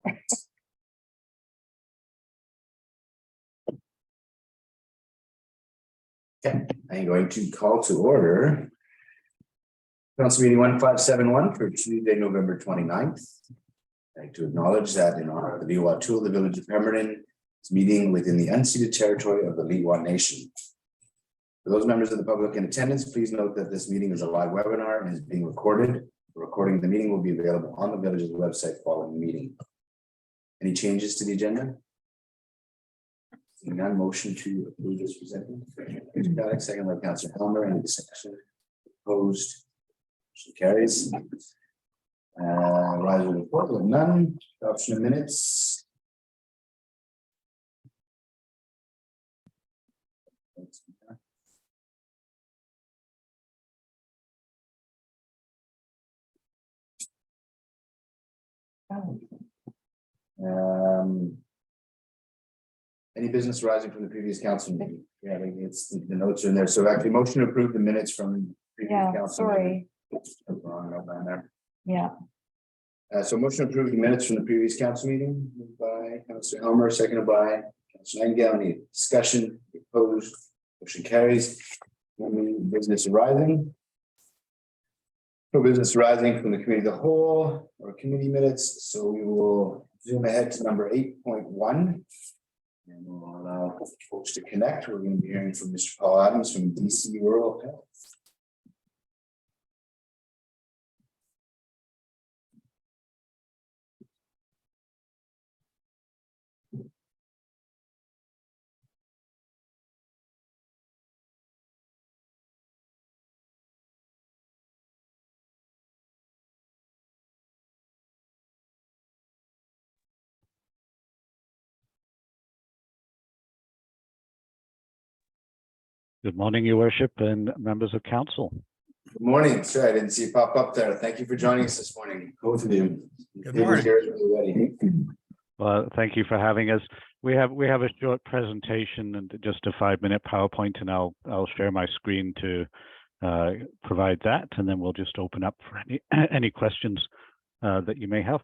Okay, I'm going to call to order Council meeting 1571 for Tuesday, November 29th. I'd like to acknowledge that in honor of the Tsleil-Waututh, the village of Pemberton is meeting within the unceded territory of the Tsleil-Waututh Nation. For those members of the public in attendance, please note that this meeting is a live webinar and is being recorded. The recording of the meeting will be available on the village's website following the meeting. Any changes to the agenda? Seeing none, motion to approve this presented. Second by Councillor Helmer. Any discussion? Opposed? Motion carries. Rise of report with none. Adoption of minutes. Any business arising from the previous council meeting? Yeah, it's the notes are in there. So actually, motion to approve the minutes from previous council meeting. Wrong note on there. Yeah. So motion to approve the minutes from the previous council meeting moved by Councillor Helmer, seconded by Councillor Engel. Any discussion? Opposed? Motion carries. Any business arising? No business arising from the committee of the whole or committee minutes. So we will zoom ahead to number 8.1. And we'll allow folks to connect. We're going to be hearing from Mr. Paul Adams from DC Rural Health. Good morning, Your Worship and members of council. Good morning, sir. I didn't see you pop up there. Thank you for joining us this morning, both of you. Good morning. Well, thank you for having us. We have a short presentation and just a 5-minute PowerPoint, and I'll share my screen to provide that, and then we'll just open up for any questions that you may have.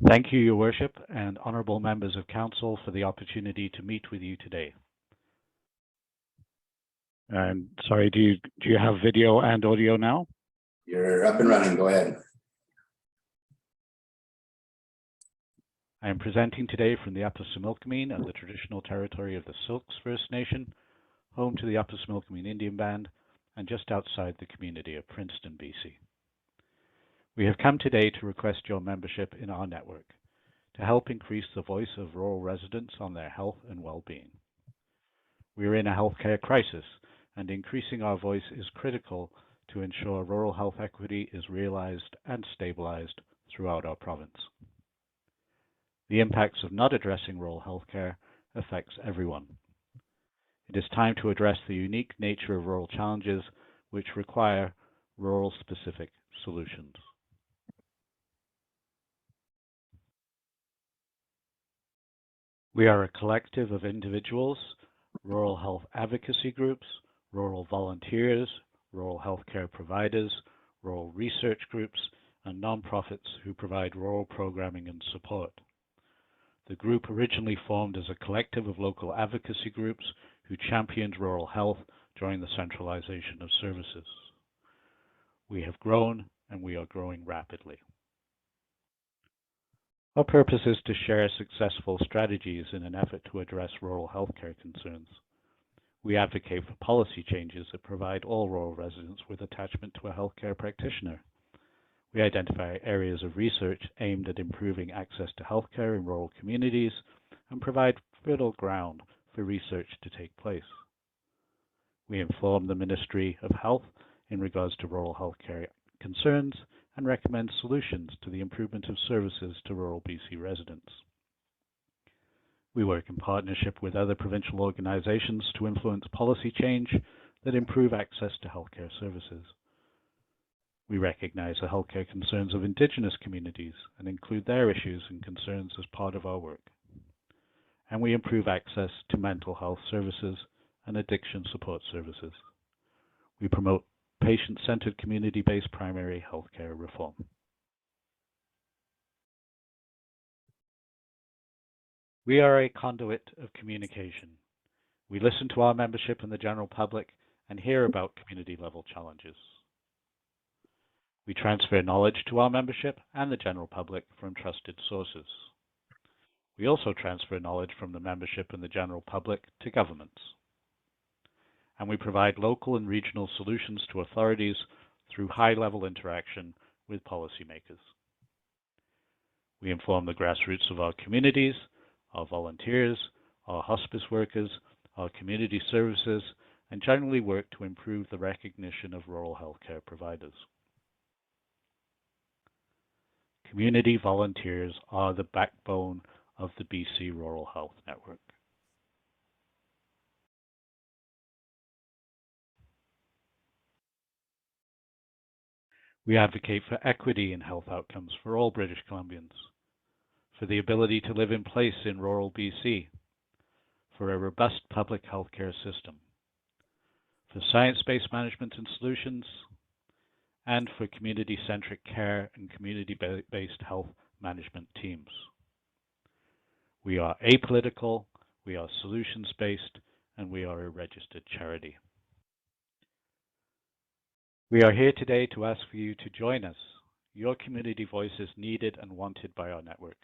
Thank you, Your Worship, and honourable members of council for the opportunity to meet with you today. And sorry, do you have video and audio now? You're up and running. Go ahead. I am presenting today from the Upper Similkameen and the traditional territory of the Silks First Nation, home to the Upper Similkameen Indian Band, and just outside the community of Princeton, BC. We have come today to request your membership in our network to help increase the voice of rural residents on their health and well-being. We are in a healthcare crisis, and increasing our voice is critical to ensure rural health equity is realized and stabilized throughout our province. The impacts of not addressing rural healthcare affects everyone. It is time to address the unique nature of rural challenges which require rural-specific solutions. We are a collective of individuals, rural health advocacy groups, rural volunteers, rural healthcare providers, rural research groups, and nonprofits who provide rural programming and support. The group originally formed as a collective of local advocacy groups who championed rural health during the centralization of services. We have grown, and we are growing rapidly. Our purpose is to share successful strategies in an effort to address rural healthcare concerns. We advocate for policy changes that provide all rural residents with attachment to a healthcare practitioner. We identify areas of research aimed at improving access to healthcare in rural communities and provide fertile ground for research to take place. We inform the Ministry of Health in regards to rural healthcare concerns and recommend solutions to the improvement of services to rural BC residents. We work in partnership with other provincial organizations to influence policy change that improve access to healthcare services. We recognize the healthcare concerns of Indigenous communities and include their issues and concerns as part of our work. and we improve access to mental health services and addiction support services. We promote patient-centered community-based primary healthcare reform. We are a conduit of communication. We listen to our membership and the general public and hear about community-level challenges. We transfer knowledge to our membership and the general public from trusted sources. We also transfer knowledge from the membership and the general public to governments. And we provide local and regional solutions to authorities through high-level interaction with policymakers. We inform the grassroots of our communities, our volunteers, our hospice workers, our community services, and generally work to improve the recognition of rural healthcare providers. Community volunteers are the backbone of the BC Rural Health Network. We advocate for equity in health outcomes for all British Columbians, for the ability to live in place in rural BC, for a robust public healthcare system, for science-based management and solutions, and for community-centric care and community-based health management teams. We are apolitical, we are solutions-based, and we are a registered charity. We are here today to ask for you to join us. Your community voice is needed and wanted by our network.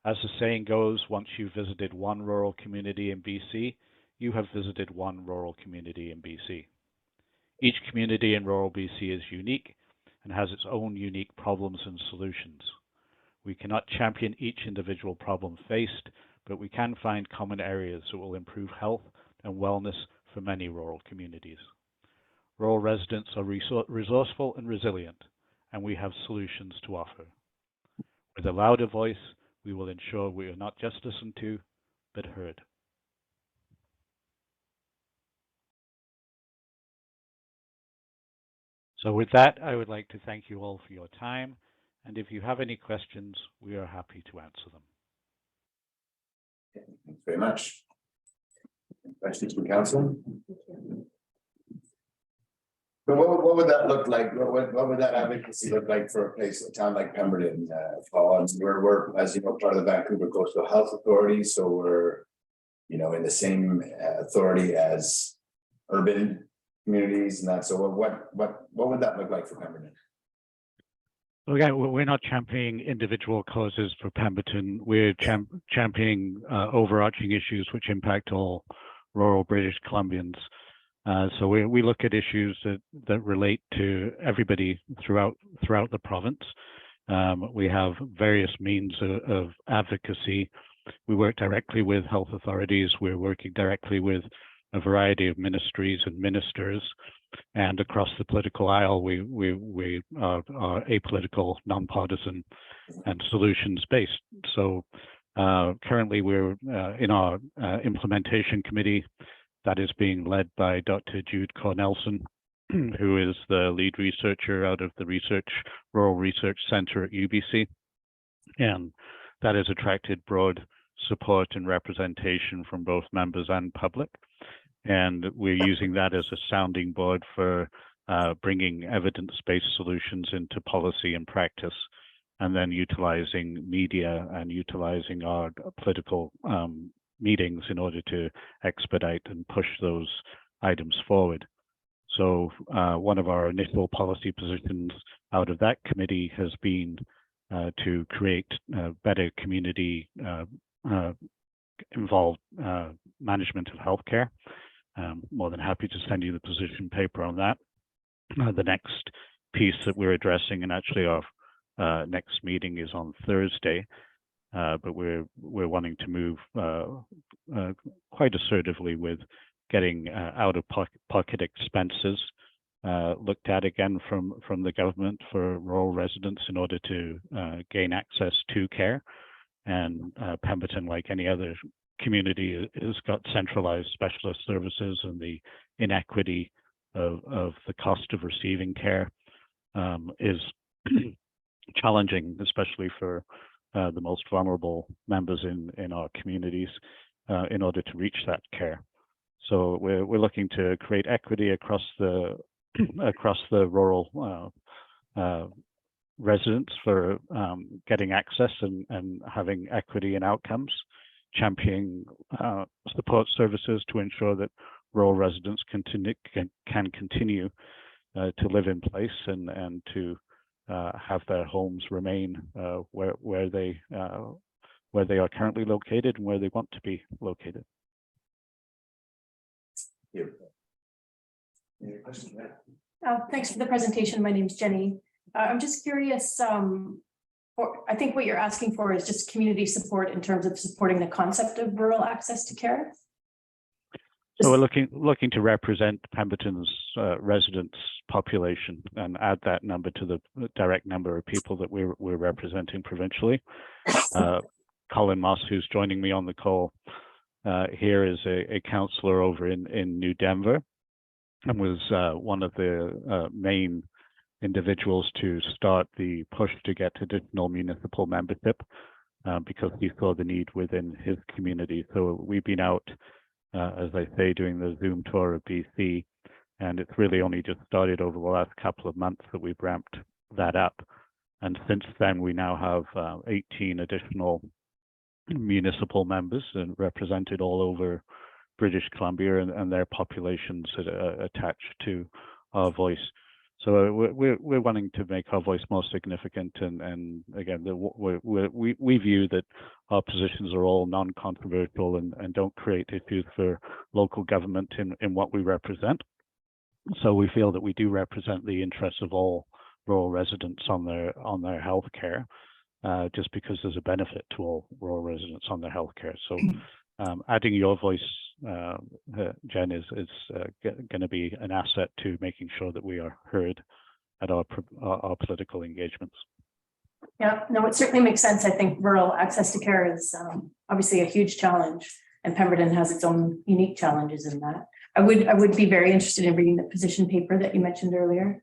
As the saying goes, once you've visited one rural community in BC, you have visited one rural community in BC. Each community in rural BC is unique and has its own unique problems and solutions. We cannot champion each individual problem faced, but we can find common areas that will improve health and wellness for many rural communities. Rural residents are resourceful and resilient, and we have solutions to offer. With a louder voice, we will ensure we are not just listened to, but heard. So with that, I would like to thank you all for your time, and if you have any questions, we are happy to answer them. Thanks very much. Questions from council? But what would that look like? What would that advocacy look like for a town like Pemberton, Paul? And we're, as you know, part of the Vancouver Coastal Health Authority, so we're, you know, in the same authority as urban communities and that. So what would that look like for Pemberton? Again, we're not championing individual causes for Pemberton. We're championing overarching issues which impact all rural British Columbians. So we look at issues that relate to everybody throughout the province. We have various means of advocacy. We work directly with health authorities. We're working directly with a variety of ministries and ministers, and across the political aisle, we are apolitical, nonpartisan, and solutions-based. So currently, we're in our implementation committee that is being led by Dr. Jude Cornelson, who is the lead researcher out of the Rural Research Center at UBC, and that has attracted broad support and representation from both members and public. And we're using that as a sounding board for bringing evidence-based solutions into policy and practice, and then utilizing media and utilizing our political meetings in order to expedite and push those items forward. So one of our initial policy positions out of that committee has been to create better community involved management of healthcare. More than happy to send you the position paper on that. The next piece that we're addressing, and actually our next meeting is on Thursday, but we're wanting to move quite assertively with getting out-of-pocket expenses looked at again from the government for rural residents in order to gain access to care. And Pemberton, like any other community, has got centralized specialist services, and the inequity of the cost of receiving care is challenging, especially for the most vulnerable members in our communities. in order to reach that care. So we're looking to create equity across the across the rural residents for getting access and having equity in outcomes, championing support services to ensure that rural residents can continue to live in place and to have their homes remain where they are currently located and where they want to be located. Any questions? Thanks for the presentation. My name's Jenny. I'm just curious, I think what you're asking for is just community support in terms of supporting the concept of rural access to care. So we're looking to represent Pemberton's residents population and add that number to the direct number of people that we're representing provincially. Colin Moss, who's joining me on the call here, is a councillor over in New Denver and was one of the main individuals to start the push to get additional municipal membership because he saw the need within his community. So we've been out, as I say, doing the Zoom tour of BC, and it's really only just started over the last couple of months that we've ramped that up. And since then, we now have 18 additional municipal members and represented all over British Columbia and their populations attached to our voice. So we're wanting to make our voice more significant, and again, we view that our positions are all non-controversial and don't create issues for local government in what we represent. So we feel that we do represent the interests of all rural residents on their health care, just because there's a benefit to all rural residents on their health care. So adding your voice, Jen, is going to be an asset to making sure that we are heard at our political engagements. Yeah, no, it certainly makes sense. I think rural access to care is obviously a huge challenge, and Pemberton has its own unique challenges in that. I would be very interested in reading the position paper that you mentioned earlier.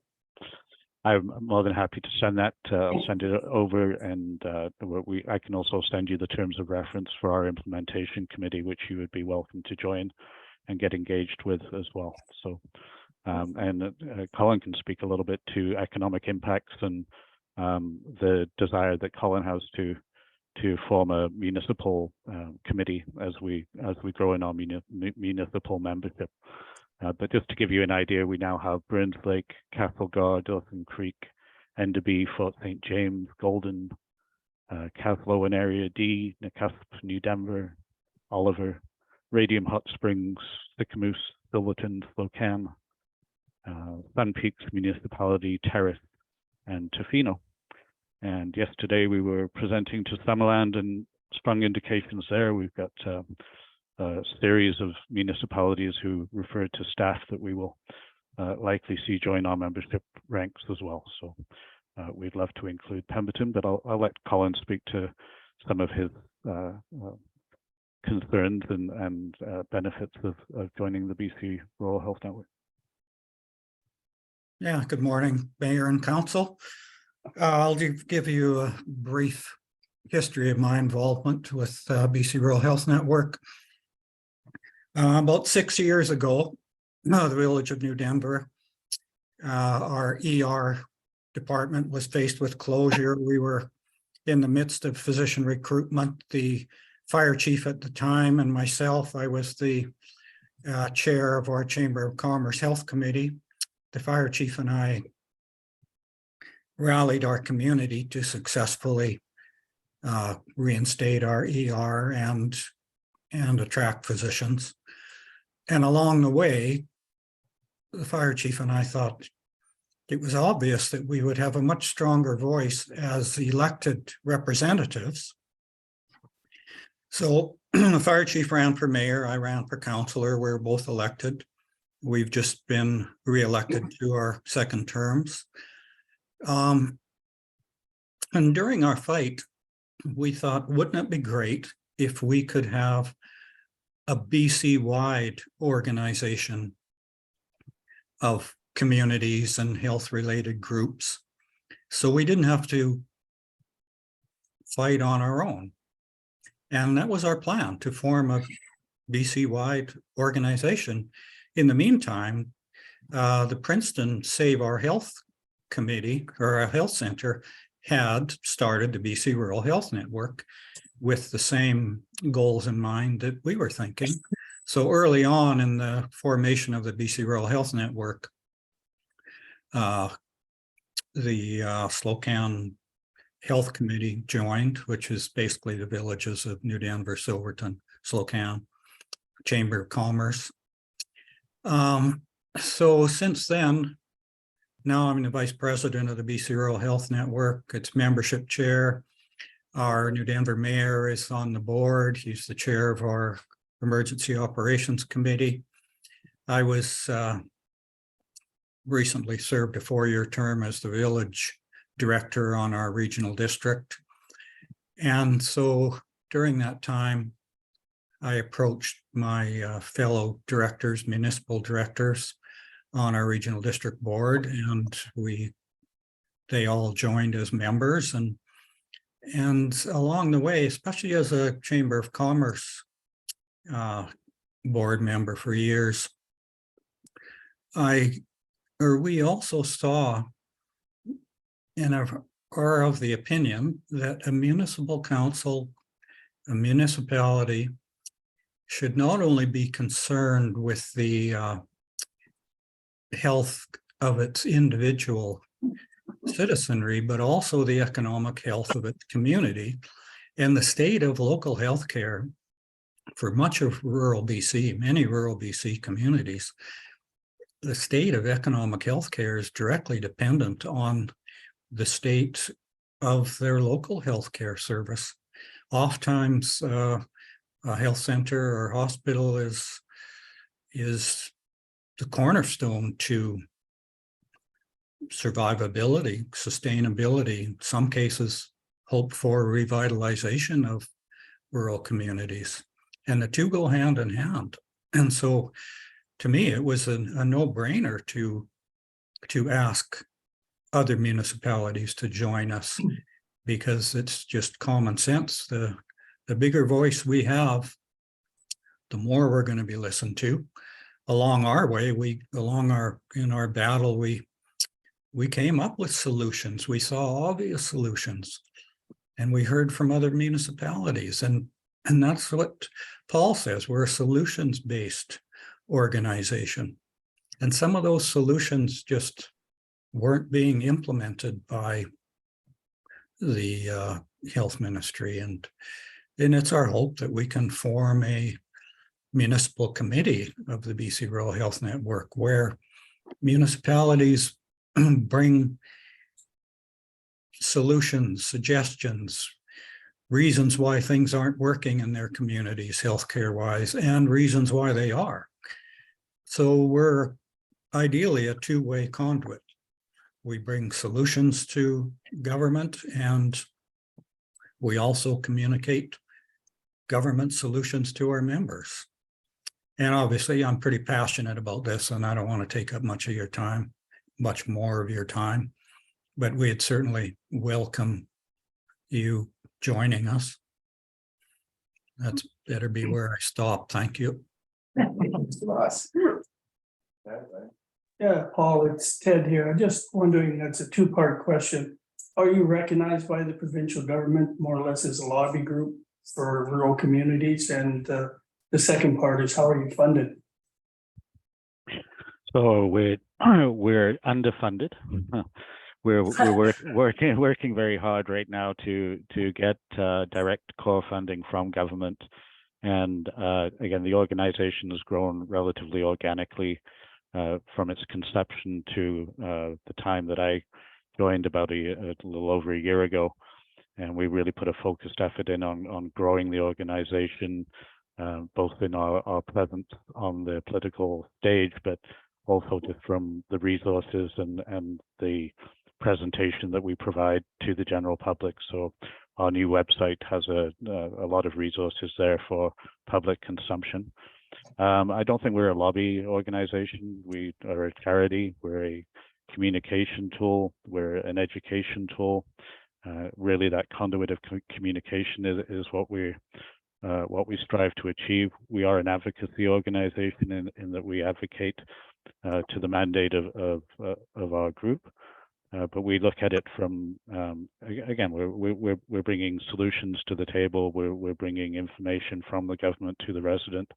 I'm more than happy to send that. I'll send it over, and I can also send you the terms of reference for our implementation committee, which you would be welcome to join and get engaged with as well. So, Colin can speak a little bit to economic impacts and the desire that Colin has to form a municipal committee as we grow in our municipal membership. But just to give you an idea, we now have Burns Lake, Castlegar, Dawson Creek, Enderby, Fort St. James, Golden, Cathlo and Area D, Nakusp, New Denver, Oliver, Radium Hot Springs, Sicamous, Silverton, Spokane, Sun Peaks Municipality, Terrace, and Tofino. And yesterday we were presenting to Summerland, and strong indications there. We've got a series of municipalities who referred to staff that we will likely see join our membership ranks as well. So we'd love to include Pemberton, but I'll let Colin speak to some of his concerns and benefits of joining the BC Rural Health Network. Yeah, good morning, Mayor and Council. I'll give you a brief history of my involvement with BC Rural Health Network. About 6 years ago, the village of New Denver, our ER department was faced with closure. We were in the midst of physician recruitment. The fire chief at the time and myself, I was the chair of our Chamber of Commerce Health Committee. The fire chief and I rallied our community to successfully reinstate our ER and attract physicians. And along the way, the fire chief and I thought it was obvious that we would have a much stronger voice as elected representatives. So the fire chief ran for mayor, I ran for councillor. We're both elected. We've just been re-elected to our second terms. And during our fight, we thought, wouldn't it be great if we could have a BC-wide organization of communities and health-related groups, so we didn't have to fight on our own. And that was our plan, to form BC-wide organization. In the meantime, the Princeton Save Our Health Committee or a health center had started the BC Rural Health Network with the same goals in mind that we were thinking. So early on in the formation of the BC Rural Health Network, the Slocan Health Committee joined, which is basically the villages of New Denver, Silverton, Slocan, Chamber of Commerce. So since then, now I'm the vice president of the BC Rural Health Network, its membership chair. Our New Denver mayor is on the board. He's the chair of our Emergency Operations Committee. I was recently served a 4-year term as the village director on our regional district. And so during that time, I approached my fellow directors, municipal directors on our regional district board, and they all joined as members. And along the way, especially as a Chamber of Commerce board member for years, we also saw and are of the opinion that a municipal council, a municipality, should not only be concerned with the health of its individual citizenry, but also the economic health of its community. And the state of local health care for much of rural BC, many rural BC communities, the state of economic health care is directly dependent on the state of their local health care service. Oftentimes, a health center or hospital is the cornerstone to survivability, sustainability, in some cases, hope for revitalization of rural communities. And the two go hand in hand. And so to me, it was a no-brainer to ask other municipalities to join us, because it's just common sense. The bigger voice we have, the more we're going to be listened to. Along our way, in our battle, we came up with solutions. We saw obvious solutions, and we heard from other municipalities. And that's what Paul says. We're a solutions-based organization. And some of those solutions just weren't being implemented by the health ministry. And it's our hope that we can form a municipal committee of the BC Rural Health Network, where municipalities bring solutions, suggestions, reasons why things aren't working in their communities healthcare wise, and reasons why they are. So we're ideally a two-way conduit. We bring solutions to government, and we also communicate government solutions to our members. And obviously, I'm pretty passionate about this, and I don't want to take up much of your time, much more of your time, but we'd certainly welcome you joining us. That's better be where I stop. Thank you. Yeah, Paul, it's Ted here. I'm just wondering, that's a two-part question. Are you recognized by the provincial government more or less as a lobby group for rural communities? And the second part is, how are you funded? So we're underfunded. We're working very hard right now to get direct core funding from government. And again, the organization has grown relatively organically from its conception to the time that I joined about a little over a year ago. And we really put a focused effort in on growing the organization, both in our presence on the political stage, but also just from the resources and the presentation that we provide to the general public. So our new website has a lot of resources there for public consumption. I don't think we're a lobby organization. We are a charity. We're a communication tool. We're an education tool. Really, that conduit of communication is what we're what we strive to achieve. We are an advocacy organization in that we advocate to the mandate of our group. But we look at it from again, we're bringing solutions to the table. We're bringing information from the government to the resident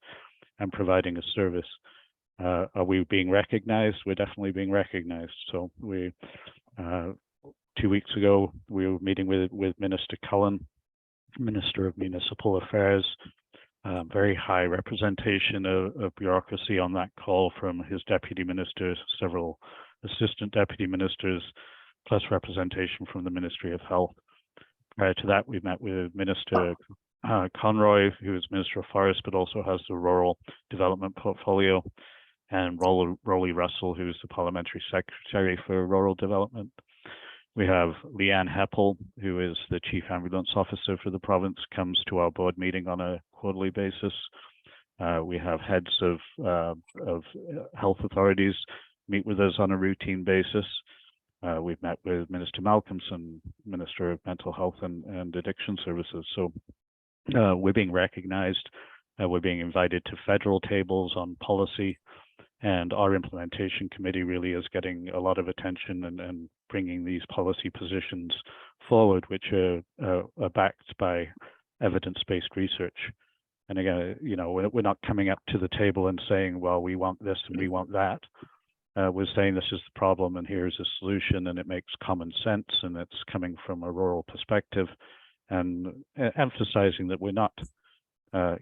and providing a service. Are we being recognized? We're definitely being recognized. So we 2 weeks ago we were meeting with Minister Cullen, Minister of Municipal Affairs. Very high representation of bureaucracy on that call from his deputy ministers, several assistant deputy ministers, plus representation from the Ministry of Health. Prior to that, we met with Minister Conroy, who is Minister of Forest, but also has the rural development portfolio, and Rolly Russell, who's the Parliamentary Secretary for Rural Development. We have Leanne Heppel, who is the Chief Ambulance Officer for the province, comes to our board meeting on a quarterly basis. We have heads of health authorities meet with us on a routine basis. We've met with Minister Malcolmson, Minister of Mental Health and Addiction Services. So we're being recognized. We're being invited to federal tables on policy, and our implementation committee really is getting a lot of attention and bringing these policy positions forward, which are backed by evidence-based research. And again, you know, we're not coming up to the table and saying, well, we want this and we want that. We're saying this is the problem and here's a solution, and it makes common sense, and it's coming from a rural perspective, and emphasizing that we're not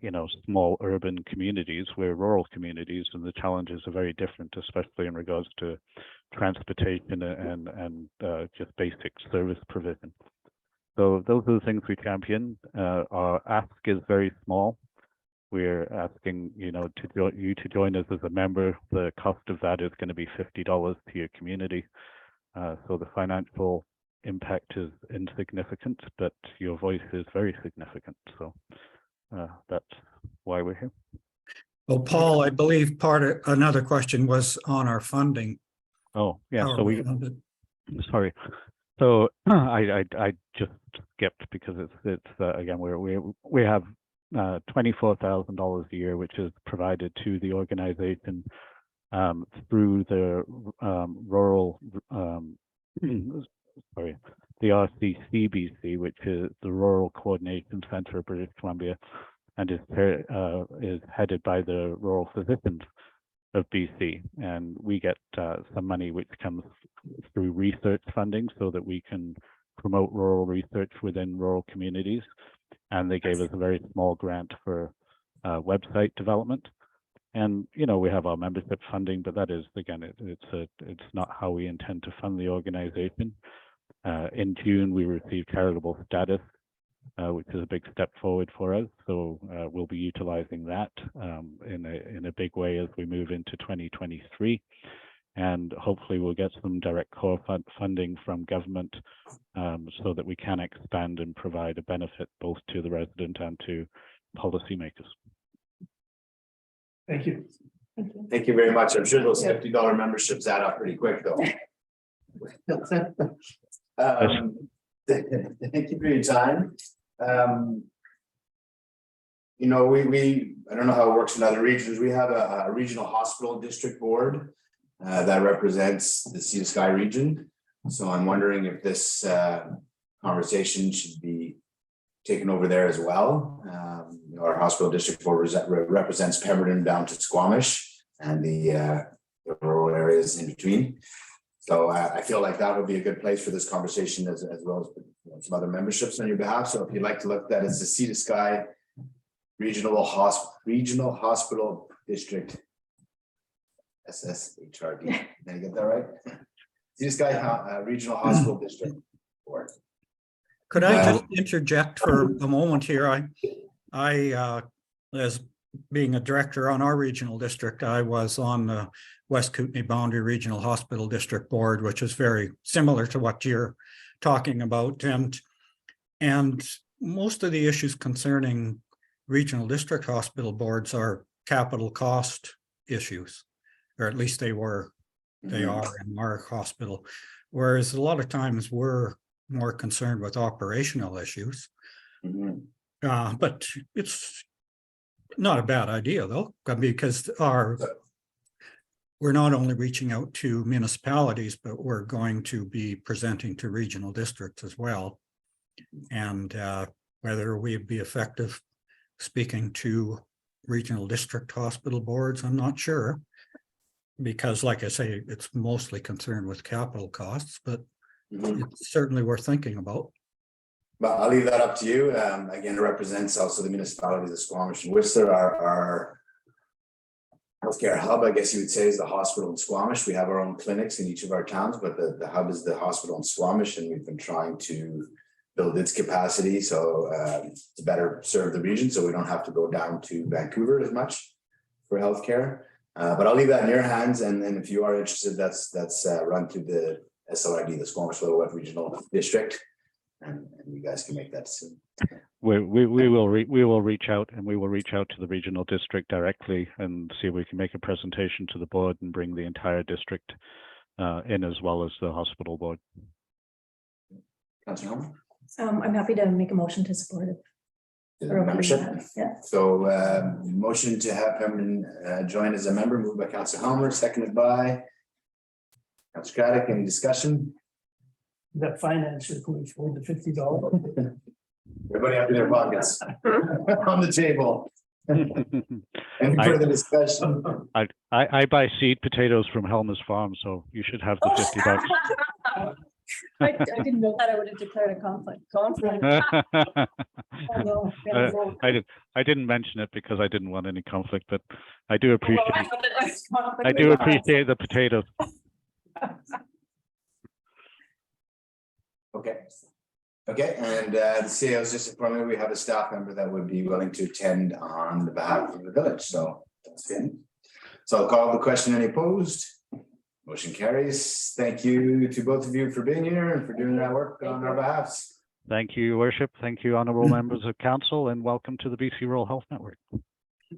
you know, small urban communities, we're rural communities, and the challenges are very different, especially in regards to transportation and just basic service provision. So those are the things we champion. Our ask is very small. We're asking, you know, you to join us as a member. The cost of that is going to be $50 to your community. So the financial impact is insignificant, but your voice is very significant. So that's why we're here. Well, Paul, I believe another question was on our funding. Oh, yeah. How So are we funded? sorry. So I just skipped because it's again we have $24,000 a year, which is provided to the organization through the rural sorry, the RCCBC, which is the Rural Coordination Center of British Columbia, and is headed by the Rural Physicians of BC. And we get some money which comes through research funding so that we can promote rural research within rural communities. And they gave us a very small grant for website development. And, you know, we have our membership funding, but that is, again, it's not how we intend to fund the organization. In June, we received charitable status, which is a big step forward for us. So we'll be utilizing that in a big way as we move into 2023. And hopefully we'll get some direct core funding from government so that we can expand and provide a benefit both to the resident and to policymakers. Thank you. Thank you very much. I'm sure those $50 memberships add up pretty quick, though. Thank you for your time. You know, we I don't know how it works in other regions. We have a regional hospital district board that represents the Sea to Sky region. So I'm wondering if this conversation should be taken over there as well. You know, our hospital district board represents Pemberton down to Squamish and the rural areas in between. So I feel like that would be a good place for this conversation as well as, you know, some other memberships on your behalf. So if you'd like to look, that is the Sea to Sky Regional Hospital District. SSHRD. Did I get that right? Sea to Sky Regional Hospital District Board. Could I just interject for a moment here? I as being a director on our regional district, I was on the West Kootenay Boundary Regional Hospital District Board, which is very similar to what you're talking about. And most of the issues concerning regional district hospital boards are capital cost issues, or at least they are in our hospital. Whereas a lot of times we're more concerned with operational issues. But it's not a bad idea though, because we're not only reaching out to municipalities, but we're going to be presenting to regional districts as well. And whether we'd be effective speaking to regional district hospital boards, I'm not sure. Because like I say, it's mostly concerned with capital costs, but it's certainly worth thinking about. But I'll leave that up to you. Again, it represents also the municipalities of Squamish and Whistler, our healthcare hub, I guess you would say, is the hospital in Squamish. We have our own clinics in each of our towns, but the hub is the hospital in Squamish, and we've been trying to build its capacity so to better serve the region, so we don't have to go down to Vancouver as much for healthcare. But I'll leave that in your hands, and then if you are interested, that's run through the SLRD, the Squamish Lillooet Regional District, and you guys can make that decision. We will reach out, and we will reach out to the regional district directly and see if we can make a presentation to the board and bring the entire district in, as well as the hospital board. Councilor Homer? I'm happy to make a motion to support it. To the membership. Yeah. So motion to have Pemberton join as a member, moved by Councilor Homer, seconded by Councilor Craddock. Any discussion? That finance should we afford the $50? Everybody up in their pockets on the table. Any further discussion? I buy seed potatoes from Helmer's Farm, so you should have the $50. I didn't know that. I would have declared a conflict. I didn't mention it because I didn't want any conflict, but I do appreciate the potatoes. Okay, and the CAO is just informing me we have a staff member that would be willing to attend on the behalf of the village, so that's good. So I'll call the question. Any opposed? Motion carries. Thank you to both of you for being here and for doing that work on our behalfs. Thank you, Worship. Thank you, honourable members of council, and welcome to the BC Rural Health Network.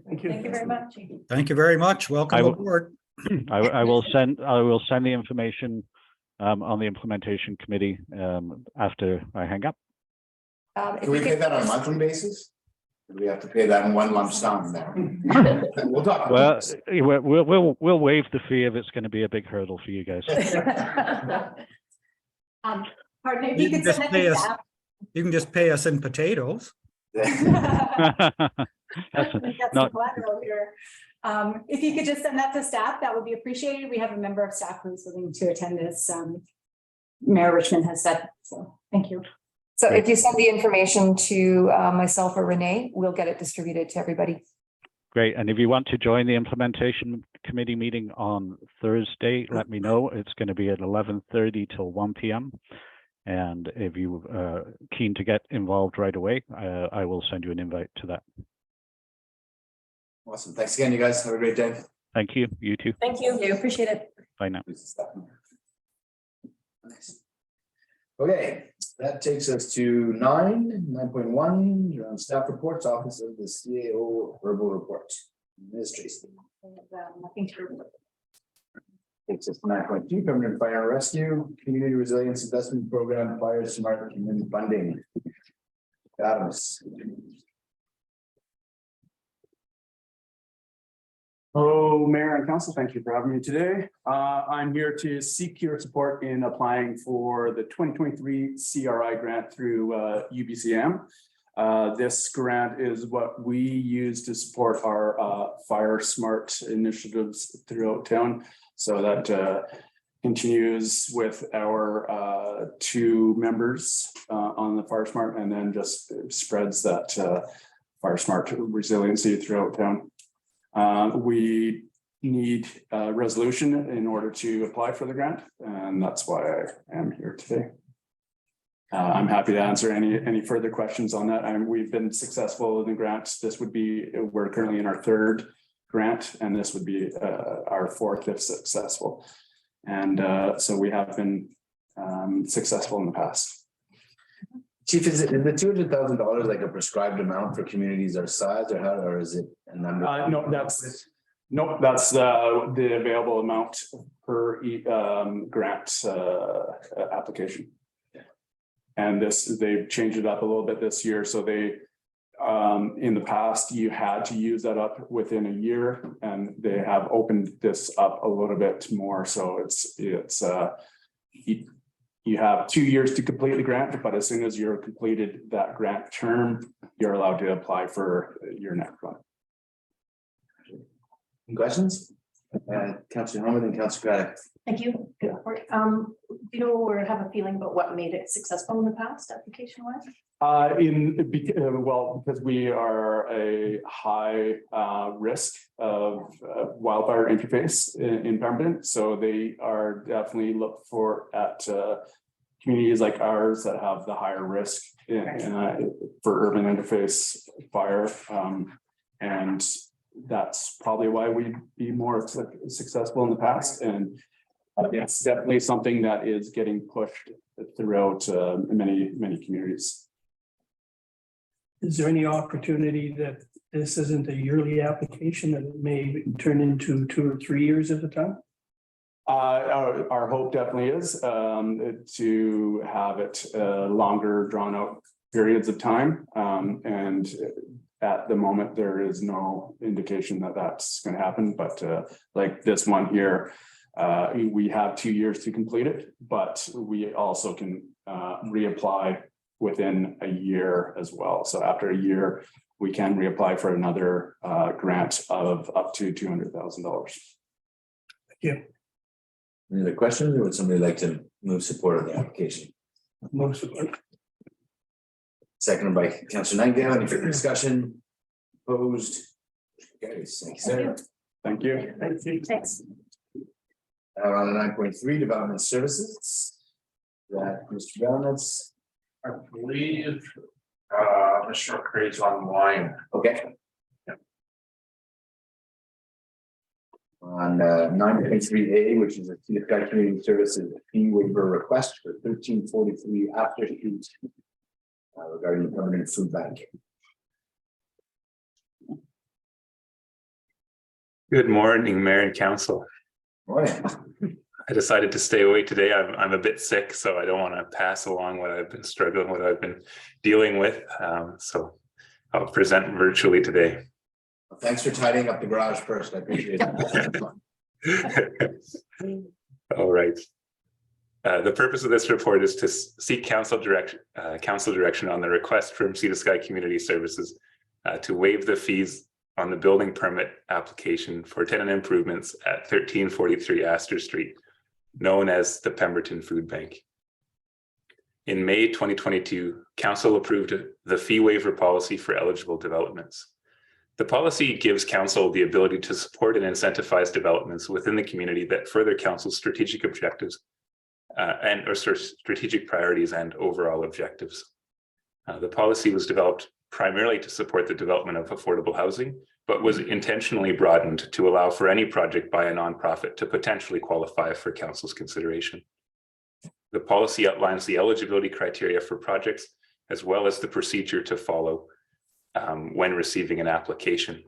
Thank you. Thank you very much. Thank you very much. Welcome aboard. I will send the information on the implementation committee after I hang up. Can we pay that on a monthly basis? Do we have to pay that in one lump sum there? We'll talk. Well, we'll waive the fee if it's going to be a big hurdle for you guys. Pardon me, You can just pay us in potatoes. That's the collateral here. If you could just send that to staff, that would be appreciated. We have a member of staff who's willing to attend this. Mayor Richmond has said, so thank you. So if you send the information to myself or Renee, we'll get it distributed to everybody. Great. And if you want to join the implementation committee meeting on Thursday, let me know. It's going to be at 11:30 till 1 p.m. And if you are keen to get involved right away, I will send you an invite to that. Awesome. Thanks again, you guys. Have a great day. Thank you. You too. Thank you. Appreciate it. Bye now. Okay, that takes us to 9.1 around staff reports, Office of the CAO Verbal Report. Ms. Tracy. Nothing to report. Takes us to 9.2, Permanent Fire and Rescue, Community Resilience Investment Program, Fire Smart Community Funding. Adams. Hello, Mayor and Council. Thank you for having me today. I'm here to seek your support in applying for the 2023 CRI grant through UBCM. This grant is what we use to support our Fire Smart initiatives throughout town. So that continues with our 2 members on the Fire Smart, and then just spreads that Fire Smart resiliency throughout town. We need a resolution in order to apply for the grant, and that's why I am here today. I'm happy to answer any further questions on that. We've been successful in the grants. We're currently in our 3rd grant, and this would be our 4th if successful. And so we have been successful in the past. Chief, is the $200,000 like a prescribed amount for communities our size, or is it a number? No, that's the available amount per grant application. And they've changed it up a little bit this year. So In the past, you had to use that up within a year, and they have opened this up a little bit more. So you have 2 years to complete the grant, but as soon as you're completed that grant term, you're allowed to apply for your next one. Any questions? Councillor Homan and Councillor Craddock. Thank you. Do you know or have a feeling about what made it successful in the past application wise? Because we are a high risk of wildfire interface in Pemberton, so they are definitely look for at communities like ours that have the higher risk for urban interface fire, and that's probably why we'd be more successful in the past. And it's definitely something that is getting pushed throughout many communities. Is there any opportunity that this isn't a yearly application, that it may turn into 2 or 3 years at a time? Our hope definitely is to have it longer drawn out periods of time. And at the moment, there is no indication that that's going to happen. But like this one here, we have 2 years to complete it, but we also can reapply within a year as well. So after a year, we can reapply for another grant of up to $200,000. Thank you. Any other questions, or would somebody like to move support of the application? Most of it. Seconded by Councillor Nightingale. Any further discussion? Opposed? Carries. Thank you, sir. Thank you. Thanks. We're on the 9.3 development services. That Mr. Valence. I believe Mr. McCrea's online. Okay. On 9.3A, which is a Sea to Sky Community Services fee waiver request for 1343 After Street regarding the permanent food bank. Good morning, Mayor and Council. Morning. I decided to stay away today. I'm a bit sick, so I don't want to pass along what I've been struggling, what I've been dealing with. So I'll present virtually today. Well, thanks for tidying up the garage first. I appreciate it. All right. The purpose of this report is to seek council direction on the request from Sea to Sky Community Services to waive the fees on the building permit application for tenant improvements at 1343 Astor Street, known as the Pemberton Food Bank. In May 2022, Council approved the fee waiver policy for eligible developments. The policy gives Council the ability to support and incentivize developments within the community that further Council's strategic objectives or strategic priorities and overall objectives. The policy was developed primarily to support the development of affordable housing, but was intentionally broadened to allow for any project by a nonprofit to potentially qualify for Council's consideration. The policy outlines the eligibility criteria for projects, as well as the procedure to follow when receiving an application.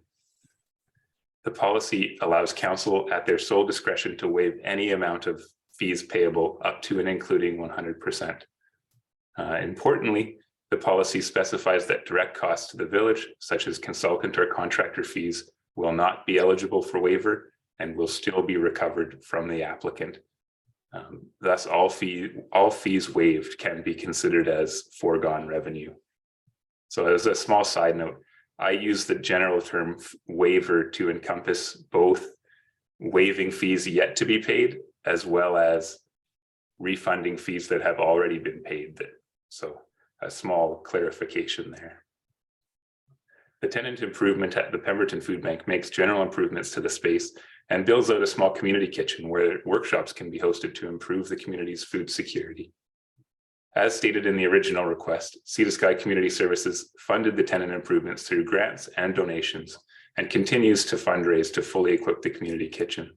The policy allows Council at their sole discretion to waive any amount of fees payable up to and including 100%. Importantly, the policy specifies that direct costs to the village, such as consultant or contractor fees, will not be eligible for waiver and will still be recovered from the applicant. Thus, all fees waived can be considered as foregone revenue. So as a small side note, I use the general term waiver to encompass both waiving fees yet to be paid, as well as refunding fees that have already been paid. So a small clarification there. The tenant improvement at the Pemberton Food Bank makes general improvements to the space and builds out a small community kitchen where workshops can be hosted to improve the community's food security. As stated in the original request, Sea to Sky Community Services funded the tenant improvements through grants and donations and continues to fundraise to fully equip the community kitchen.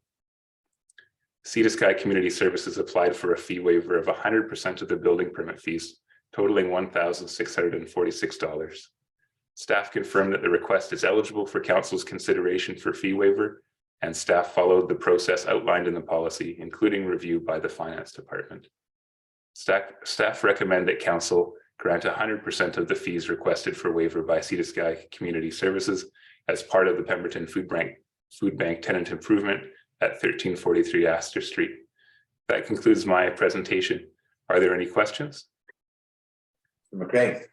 Sea to Sky Community Services applied for a fee waiver of 100% of the building permit fees, totaling $1,646. Staff confirmed that the request is eligible for Council's consideration for fee waiver, and staff followed the process outlined in the policy, including review by the Finance Department. Staff recommend that Council grant 100% of the fees requested for waiver by Sea to Sky Community Services as part of the Pemberton Food Bank tenant improvement at 1343 Astor Street. That concludes my presentation. Are there any questions? McCray.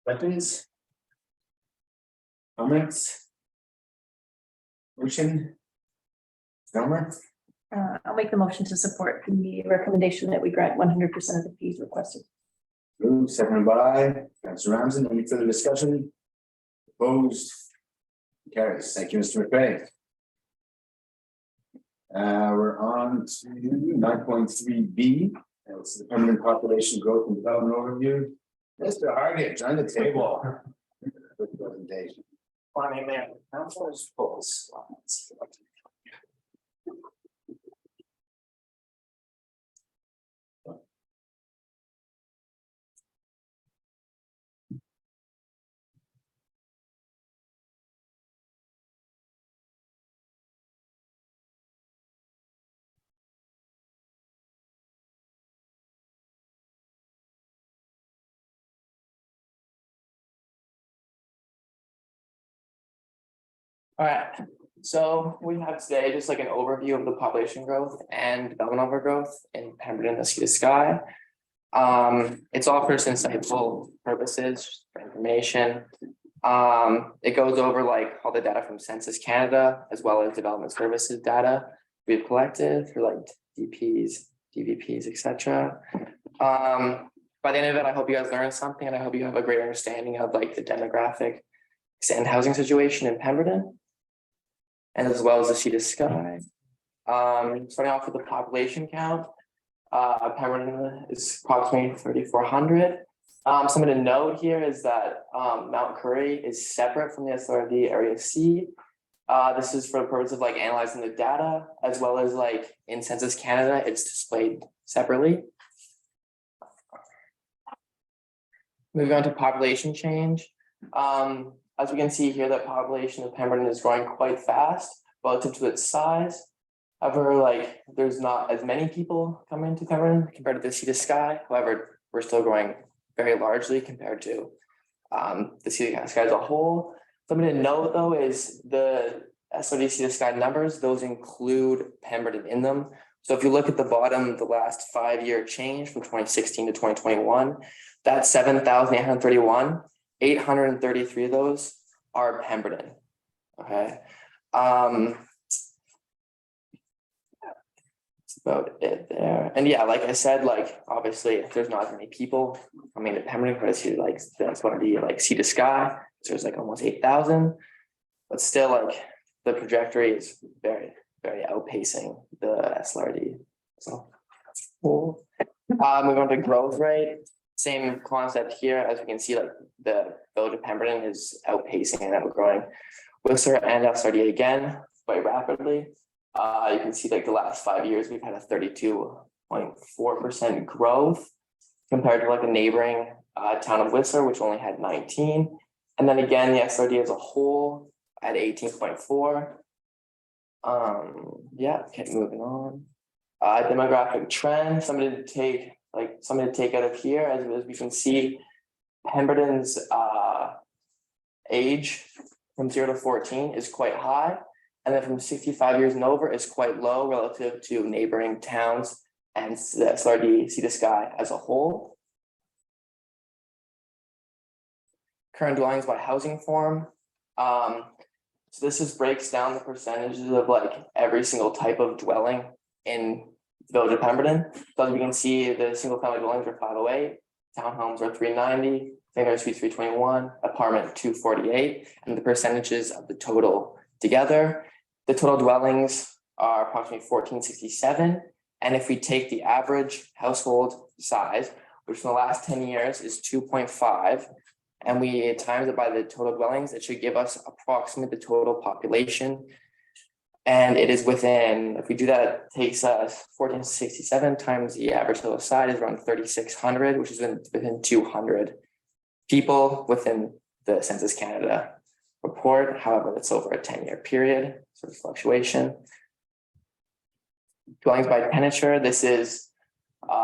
Questions? Comments? Motion? Elmer? I'll make the motion to support the recommendation that we grant 100% of the fees requested. Moved, seconded by Councilor Ramsden. Any further discussion? Opposed? Carries. Thank you, Mr. McCray. We're on to 9.3B. It's the permanent population growth and development overview. Mr. Hargit, join the table. Good presentation. Morning, Mayor. Councilors, polls. All right, so we have today just like an overview of the population growth and development overgrowth in Pemberton and Sea to Sky. It's all for insightful purposes for information. It goes over like all the data from Census Canada as well as development services data we've collected through like DPs, DVPs, etc. By the end of it, I hope you guys learned something, and I hope you have a great understanding of like the demographic and housing situation in Pemberton, and as well as the Sea to Sky. Starting off with the population count, Pemberton is approximately 3,400. Something to note here is that Mount Currie is separate from the SLRD Area C. This is for the purpose of like analyzing the data, as well as like in Census Canada, it's displayed separately. Moving on to population change. As we can see here, the population of Pemberton is growing quite fast relative to its size. However, like there's not as many people coming to Pemberton compared to the Sea to Sky. However, we're still growing very largely compared to the Sea to Sky as a whole. Something to note though is the SLRD Sea to Sky numbers, those include Pemberton in them. So if you look at the bottom, the last 5-year change from 2016 to 2021, that's 7,831. 833 of those are Pemberton. Okay. That's about it there. And yeah, like I said, like obviously if there's not as many people coming to Pemberton, but see like that's going to be like Sea to Sky. So there's like almost 8,000, but still like the trajectory is very, very outpacing the SLRD. So that's cool. Moving on to growth rate. Same concept here, as we can see, like the village of Pemberton is outpacing and outgrowing Whistler and SLRD again quite rapidly. You can see like the last 5 years, we've had a 32.4% growth compared to like a neighboring town of Whistler, which only had 19. And then again, the SLRD as a whole at 18.4. Yeah, okay, moving on. Demographic trend, something to take out of here, as we can see, Pemberton's age from 0 to 14 is quite high, and then from 65 years and over is quite low relative to neighboring towns and the SLRD Sea to Sky as a whole. Current dwellings by housing form. So this just breaks down the percentages of like every single type of dwelling in Village of Pemberton. So as we can see, the single family dwellings are 508, townhomes are 390, family suite 321, apartment 248, and the percentages of the total together. The total dwellings are approximately 1467. And if we take the average household size, which in the last 10 years is 2.5, and we times it by the total dwellings, it should give us approximately the total population. And it is within, if we do that, it takes us 1467 times the average total size is around 3,600, which is within 200 people within the Census Canada report. However, it's over a 10-year period, so there's fluctuation. Dwellings by tenanture, this is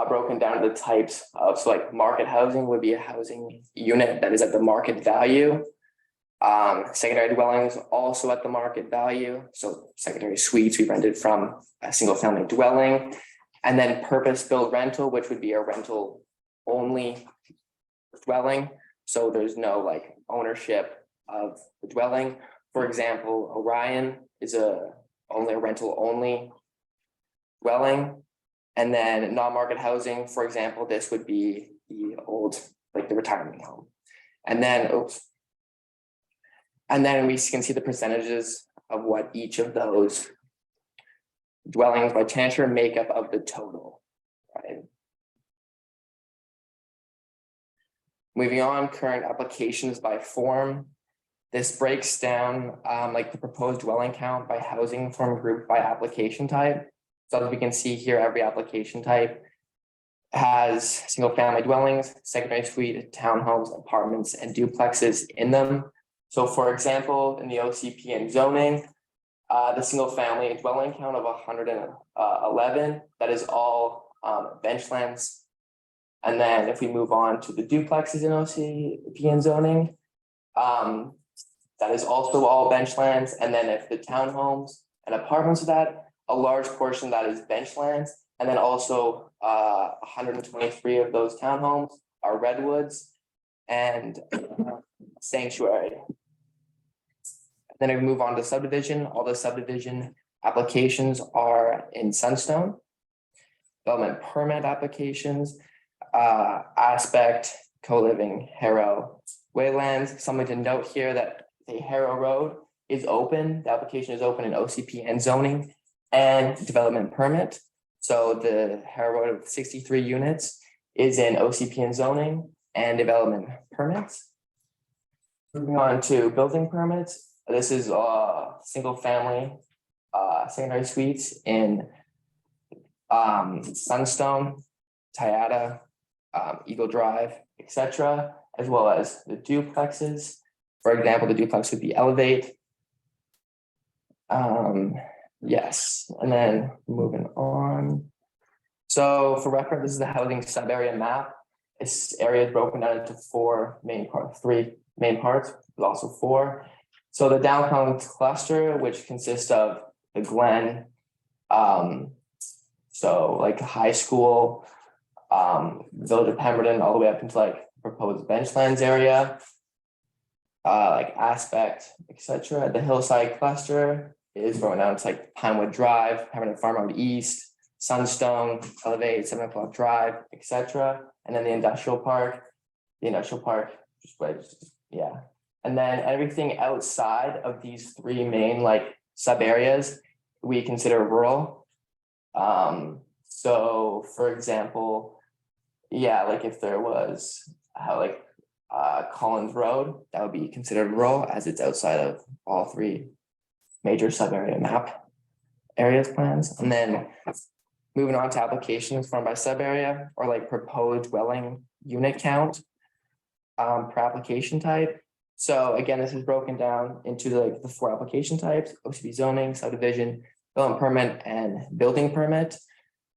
broken down to the types of, so like market housing would be a housing unit that is at the market value. Secondary dwellings also at the market value. So secondary suites we rented from a single family dwelling. And then purpose-built rental, which would be a rental only dwelling. So there's no like ownership of the dwelling. For example, Orion is only a rental only dwelling. And then non-market housing, for example, this would be the old, like the retirement home. And then, and then we can see the percentages of what each of those dwellings by temperature make up of the total, right? Moving on, current applications by form. This breaks down like the proposed dwelling count by housing form group by application type. So as we can see here, every application type has single family dwellings, secondary suite, townhomes, apartments, and duplexes in them. So for example, in the OCP and zoning, the single family dwelling count of 111, that is all benchlands. And then if we move on to the duplexes in OCP and zoning, that is also all benchlands. And then if the townhomes and apartments of that, a large portion that is benchlands. And then also 123 of those townhomes are redwoods and sanctuary. Then I move on to subdivision. All the subdivision applications are in Sunstone. Development permit applications, aspect, co-living, Harrow, Waylands. Something to note here that the Harrow Road is open. The application is open in OCP and zoning and development permit. So the Harrow Road of 63 units is in OCP and zoning and development permits. Moving on to building permits. This is single family secondary suites in Sunstone, Tayada, Eagle Drive, etc., as well as the duplexes. For example, the duplex would be Elevate. Yes, and then moving on. So for reference, this is the housing sub-area map. This area is broken down into three main parts, but also four. So the downtown cluster, which consists of the Glen, so like high school, Village of Pemberton, all the way up into like proposed benchlands area, like Aspect, etc. The hillside cluster is going down to like Pinewood Drive, Pemberton Farm Road East, Sunstone, Elevate, 7 o'clock Drive, etc. And then the industrial park, yeah. And then everything outside of these three main like sub areas, we consider rural. So for example, yeah, like if there was Collins Road, that would be considered rural as it's outside of all three major sub area map areas plans. And then moving on to applications formed by sub area or like proposed dwelling unit count per application type. So again, this is broken down into like the four application types: OCB zoning, subdivision, development permit, and building permit.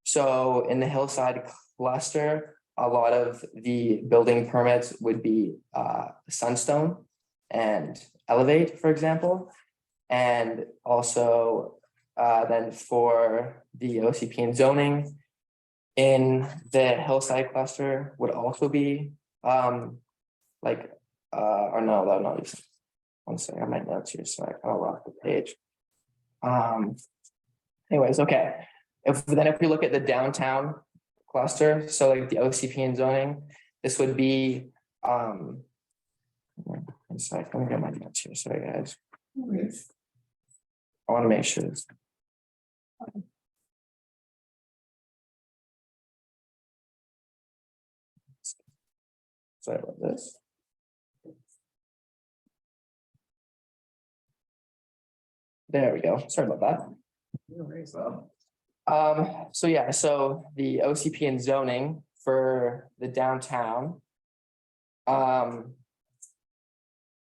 So in the hillside cluster, a lot of the building permits would be Sunstone and Elevate, for example. And also then for the OCP and zoning in the hillside cluster would also be or no, that not even. One second, I might notes here, so I kind of lost the page. Anyways, okay. If we look at the downtown cluster, so like the OCP and zoning, this would be one second, let me get my notes here. Sorry, guys. I want to make sure this. Sorry about this. There we go. Sorry about that. So yeah, so the OCP and zoning for the downtown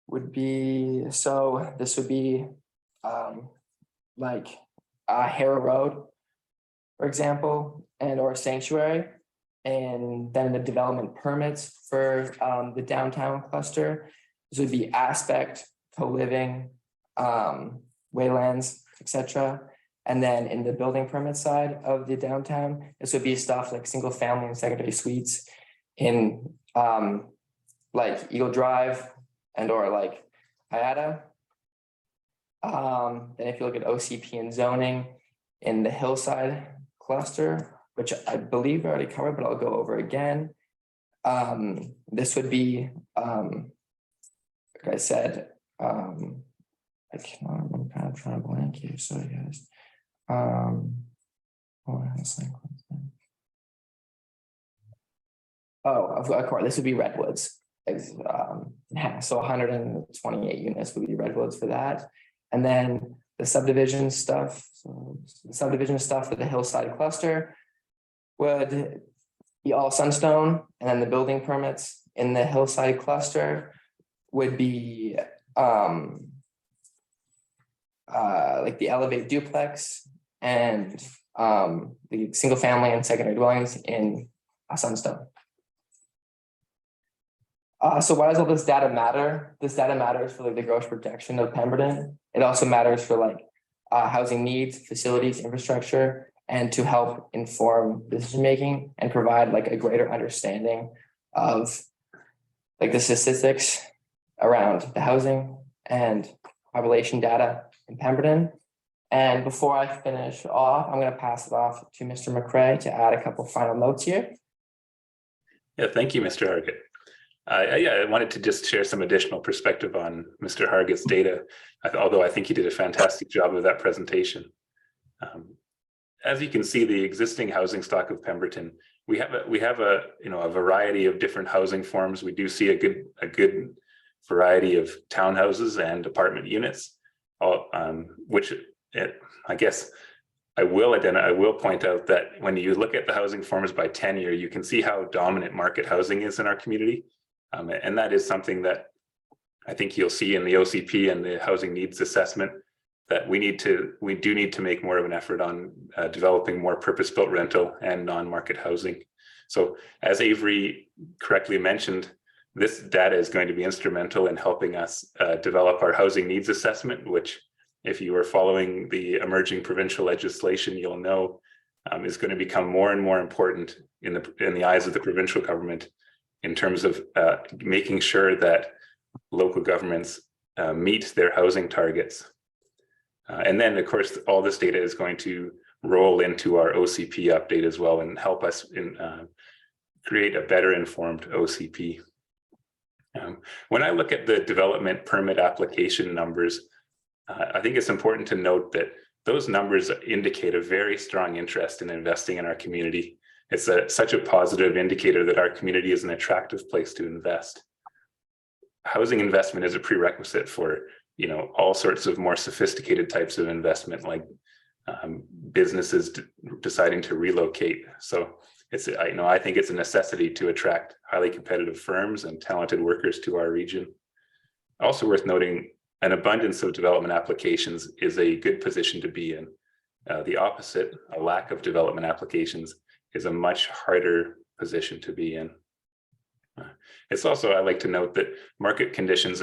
would be, so this would be like Harrow Road, for example, and or Sanctuary. and then the development permits for the downtown cluster. This would be aspect, co-living, waylands, etc. And then in the building permit side of the downtown, this would be stuff like single family and secondary suites in like Eagle Drive and or like Hayata. Then if you look at OCP and zoning in the hillside cluster, which I believe I already covered, but I'll go over again. This would be, like I said, I cannot remember, I'm kind of trying to blank here, sorry guys. Of course, this would be Redwoods. So 128 units would be Redwoods for that. And then the subdivision stuff, so the subdivision stuff for the hillside cluster would be all Sunstone, and then the building permits in the hillside cluster would be like the Elevate duplex and the single family and secondary dwellings in Sunstone. So why does all this data matter? This data matters for like the gross projection of Pemberton. It also matters for like housing needs, facilities, infrastructure, and to help inform decision-making and provide like a greater understanding of like the statistics around the housing and population data in Pemberton. And before I finish off, I'm going to pass it off to Mr. McCray to add a couple final notes here. Yeah, thank you, Mr. Hargett. I wanted to just share some additional perspective on Mr. Hargett's data, although I think he did a fantastic job of that presentation. As you can see, the existing housing stock of Pemberton, we have a variety of different housing forms. We do see a good variety of townhouses and apartment units, which I guess I will point out that when you look at the housing forms by tenure, you can see how dominant market housing is in our community. And that is something that I think you'll see in the OCP and the housing needs assessment, that we do need to make more of an effort on developing more purpose-built rental and non-market housing. So as Avery correctly mentioned, this data is going to be instrumental in helping us develop our housing needs assessment, which, if you are following the emerging provincial legislation, you'll know is going to become more and more important in the eyes of the provincial government in terms of making sure that local governments meet their housing targets. And then, of course, all this data is going to roll into our OCP update as well and help us create a better informed OCP. When I look at the development permit application numbers, I think it's important to note that those numbers indicate a very strong interest in investing in our community. It's such a positive indicator that our community is an attractive place to invest. Housing investment is a prerequisite for, all sorts of more sophisticated types of investment, like businesses deciding to relocate. So I think it's a necessity to attract highly competitive firms and talented workers to our region. Also worth noting, an abundance of development applications is a good position to be in. The opposite, a lack of development applications, is a much harder position to be in. It's also, I like to note that market conditions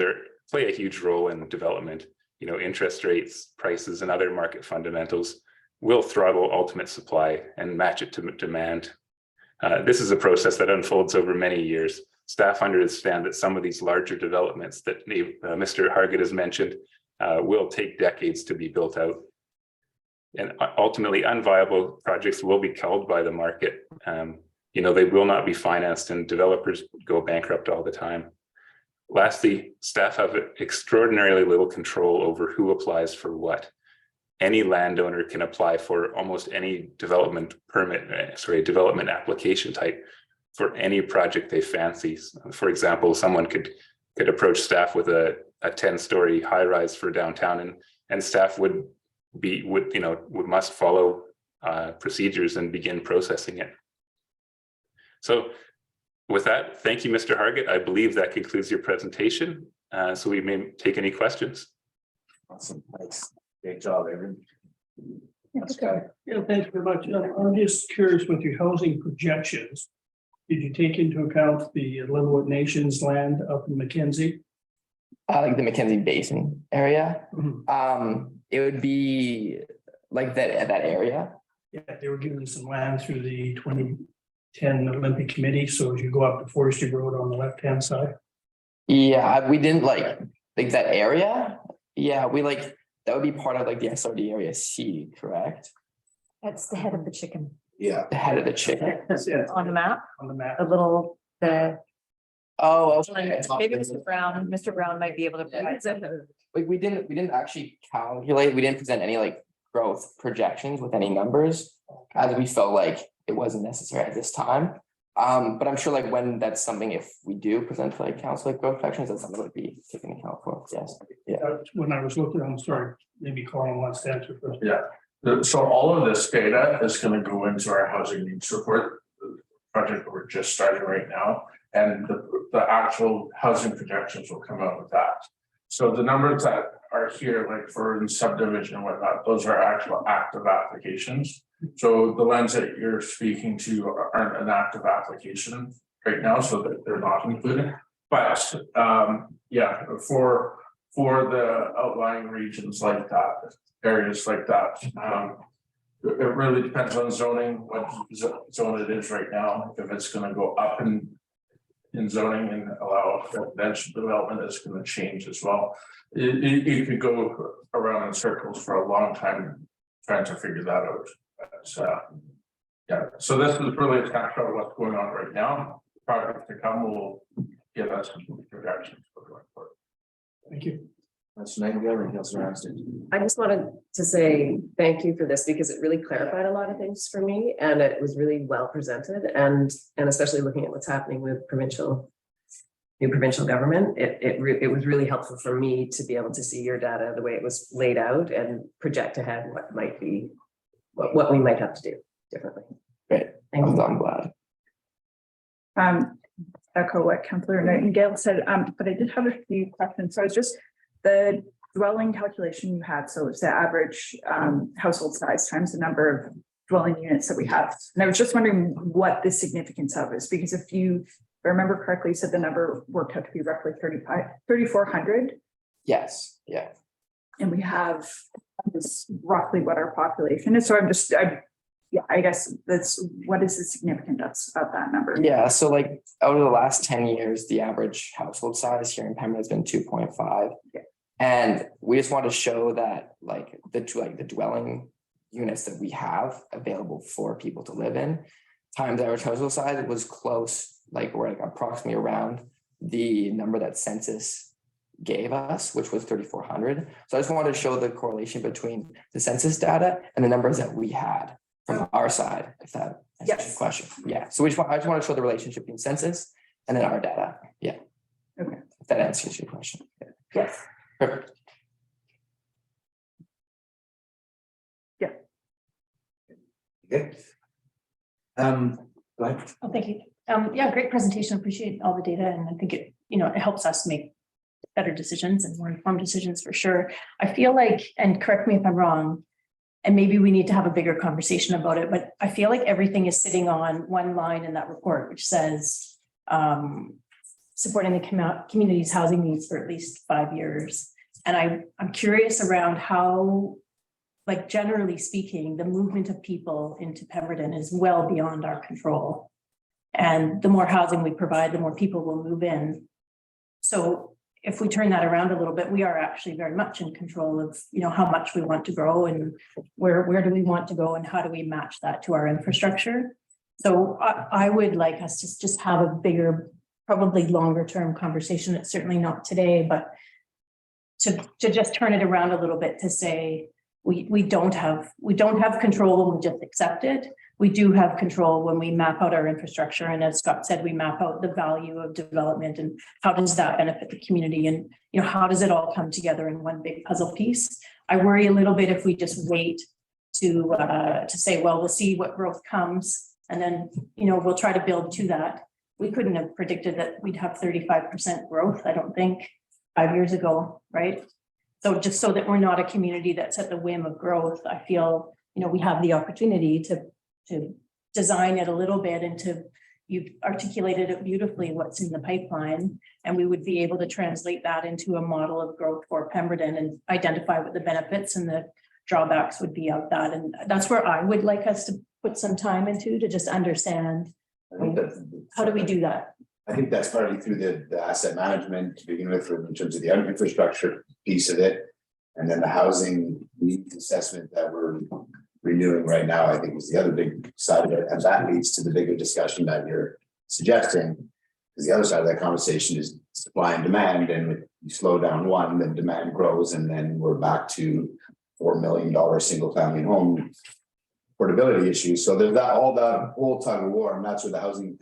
play a huge role in development. Interest rates, prices, and other market fundamentals will throttle ultimate supply and match it to demand. This is a process that unfolds over many years. Staff understand that some of these larger developments that Mr. Hargett has mentioned will take decades to be built out. And ultimately, unviable projects will be culled by the market. They will not be financed, and developers go bankrupt all the time. Lastly, staff have extraordinarily little control over who applies for what. Any landowner can apply for almost any development application type for any project they fancy. For example, someone could approach staff with a 10-story high-rise for downtown, and staff must follow procedures and begin processing it. So with that, thank you, Mr. Hargett. I believe that concludes your presentation. So we may take any questions. Awesome, thanks. Great job, Avery. Yeah, thanks very much. I'm just curious with your housing projections. Did you take into account the Little Nations land up in Mackenzie? Like the Mackenzie Basin area. Mhm. It would be like that area. Yeah, they were giving some land through the 2010 Olympic Committee, so as you go up the Forestry Road on the left-hand side. Yeah, we didn't like that area. Yeah, that would be part of like the SRD area C, correct? That's the head of the chicken. Yeah. The head of the chicken. On the map, On the map. a little, Oh, maybe Mr. Brown might be able to provide some. Like we didn't actually calculate, we didn't present any like growth projections with any numbers. As we felt like it wasn't necessary at this time. But I'm sure like when that's something, if we do present to like council like growth projections, that's something that would be taken into account for, yes. When I was looking, I'm sorry, maybe Colin wants to answer first. So all of this data is gonna go into our housing needs report, the project that we're just starting right now. And the actual housing projections will come out with that. So the numbers that are here, like for subdivision and whatnot, those are actual active applications. So the lands that you're speaking to aren't an active application right now, so that they're not included. But yeah, for the outlying regions like that, areas like that, it really depends on zoning, what zone it is right now. If it's gonna go up in zoning and allow residential development, is going to change as well. You could go around in circles for a long time trying to figure that out. But, yeah, so this is really a snapshot of what's going on right now. Projects to come will give us some projections for going forward. Thank you. Councilor Nightingale and Councilor Rasmussen. I just wanted to say thank you for this because it really clarified a lot of things for me and it was really well presented and especially looking at what's happening with new provincial government, it was really helpful for me to be able to see your data the way it was laid out and project ahead what might be what we might have to do differently. Great. Thank you. I'm glad. Echo what Councillor Nightingale said, but I did have a few questions. So it's just the dwelling calculation you had. So it's the average household size times the number of dwelling units that we have. And I was just wondering what the significance of is, because if I remember correctly, you said the number worked out to be roughly 3,400. Yes, yeah. And we have this roughly what our population is. So I guess what is the significance of that number? Yeah, so like over the last 10 years, the average household size here in Pembina has been 2.5. Yeah. And we just want to show that like the dwelling units that we have available for people to live in times average household size was close, like we're like approximately around the number that census gave us, which was 3,400. So I just wanted to show the correlation between the census data and the numbers that we had from our side, if that answers your question. Yeah, so I just want to show the relationship between census and then our data. Yeah. Okay. If that answers your question. Yes. Perfect. Yeah. Okay. Go ahead. Oh, thank you. Yeah, great presentation. Appreciate all the data. And I think it helps us make better decisions and more informed decisions for sure. I feel like, and correct me if I'm wrong, and maybe we need to have a bigger conversation about it, but I feel like everything is sitting on one line in that report, which says supporting the community's housing needs for at least 5 years. And I'm curious around how, like generally speaking, the movement of people into Pemberton is well beyond our control. And the more housing we provide, the more people will move in. So if we turn that around a little bit, we are actually very much in control of, how much we want to grow and where do we want to go and how do we match that to our infrastructure. So I would like us to just have a bigger, probably longer term conversation. It's certainly not today, but to just turn it around a little bit to say, we don't have control when we just accept it. We do have control when we map out our infrastructure. And as Scott said, we map out the value of development and how does that benefit the community? And, how does it all come together in one big puzzle piece? I worry a little bit if we just wait to say, well, we'll see what growth comes. And then, we'll try to build to that. We couldn't have predicted that we'd have 35% growth, I don't think, 5 years ago, right? So just so that we're not a community that's at the whim of growth, I feel, we have the opportunity to design it a little bit and to, you've articulated it beautifully, what's in the pipeline. And we would be able to translate that into a model of growth for Pemberton and identify what the benefits and the drawbacks would be of that. And that's where I would like us to put some time into, to just understand, I think that's- how do we do that? I think that's partly through the asset management to begin with, in terms of the infrastructure piece of it. And then the housing needs assessment that we're renewing right now, I think is the other big side of it. And that leads to the bigger discussion that you're suggesting. Because the other side of that conversation is supply and demand, and if you slow down one, then demand grows, and then we're back to $4 million single family home affordability issues. So there's that, all that whole tug of war, and that's where the housing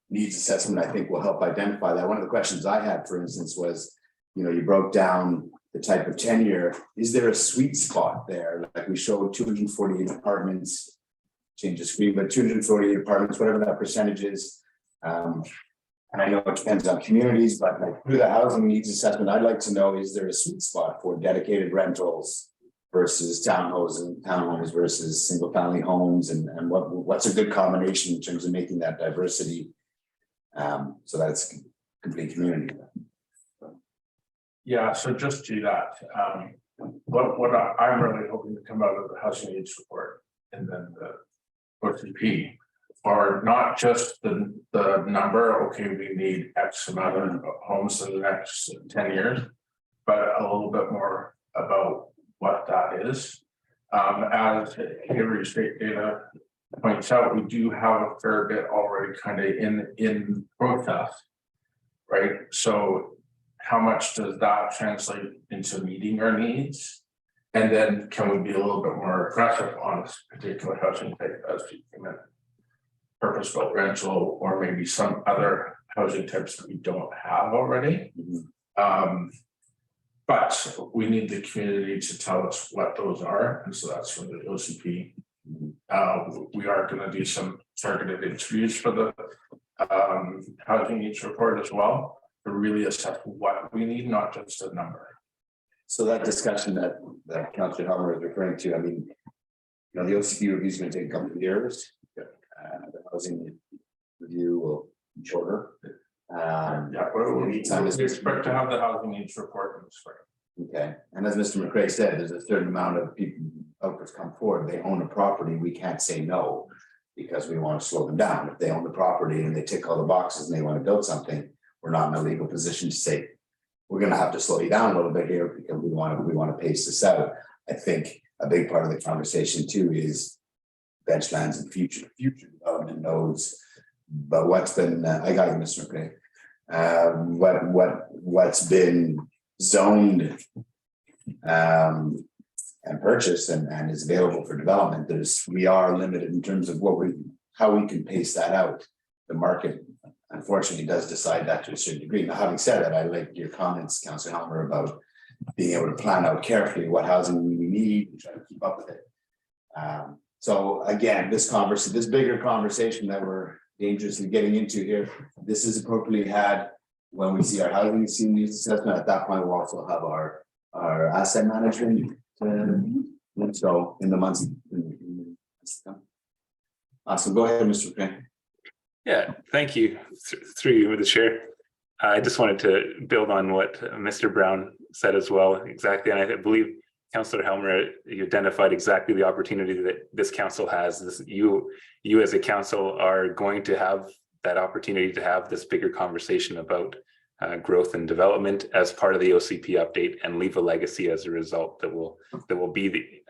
needs assessment, I think, will help identify that. One of the questions I had, for instance, was, you broke down the type of tenure. Is there a sweet spot there? Like we showed 248 apartments, change the screen, but 248 apartments, whatever that percentage is. And I know it depends on communities, but like through the housing needs assessment, I'd like to know, is there a sweet spot for dedicated rentals versus townhomes versus single family homes, and what's a good combination in terms of making that diversity so that it's complete community. Yeah, so just to that, what I'm really hoping to come out of the housing needs report and then the OCP are not just the number, okay, we need X amount of homes in the next 10 years, but a little bit more about what that is. As Haverty State data points out, we do have a fair bit already kind of in process, right? So how much does that translate into meeting our needs? And then can we be a little bit more aggressive on this particular housing type as you commit purpose-built rental, or maybe some other housing types that we don't have already? But we need the community to tell us what those are, and so that's from the OCP. We are going to do some targeted interviews for the housing needs report as well, to really assess what we need, not just a number. So that discussion that Councillor Helmer is referring to, I mean, the OCP review is going to take a couple of years. The housing review will be shorter. We expect to have the housing needs report in the spring. Okay, and as Mr. McRae said, there's a certain amount of people developers come forward. They own a property. We can't say no because we want to slow them down. If they own the property and they tick all the boxes and they want to build something, we're not in a legal position to say we're going to have to slow you down a little bit here because we want to pace this out. I think a big part of the conversation too is benchlands and future development nodes. But what's been I got you, Mr. McRae. What's been zoned and purchased and is available for development, we are limited in terms of how we can pace that out. The market unfortunately does decide that to a certain degree. Now, having said that, I like your comments, Councillor Helmer, about being able to plan out carefully what housing we need and try to keep up with it. So again, this bigger conversation that we're dangerously getting into here, this is appropriately had when we see our housing needs assessment. At that point, we'll also have our asset management. So in the months to come. Awesome. Go ahead, Mr. McRae. Yeah, thank you. Through you, the chair. I just wanted to build on what Mr. Brown said as well. Exactly, and I believe Councillor Helmer, you identified exactly the opportunity that this council has. You as a council are going to have that opportunity to have this bigger conversation about growth and development as part of the OCP update, and leave a legacy as a result that will be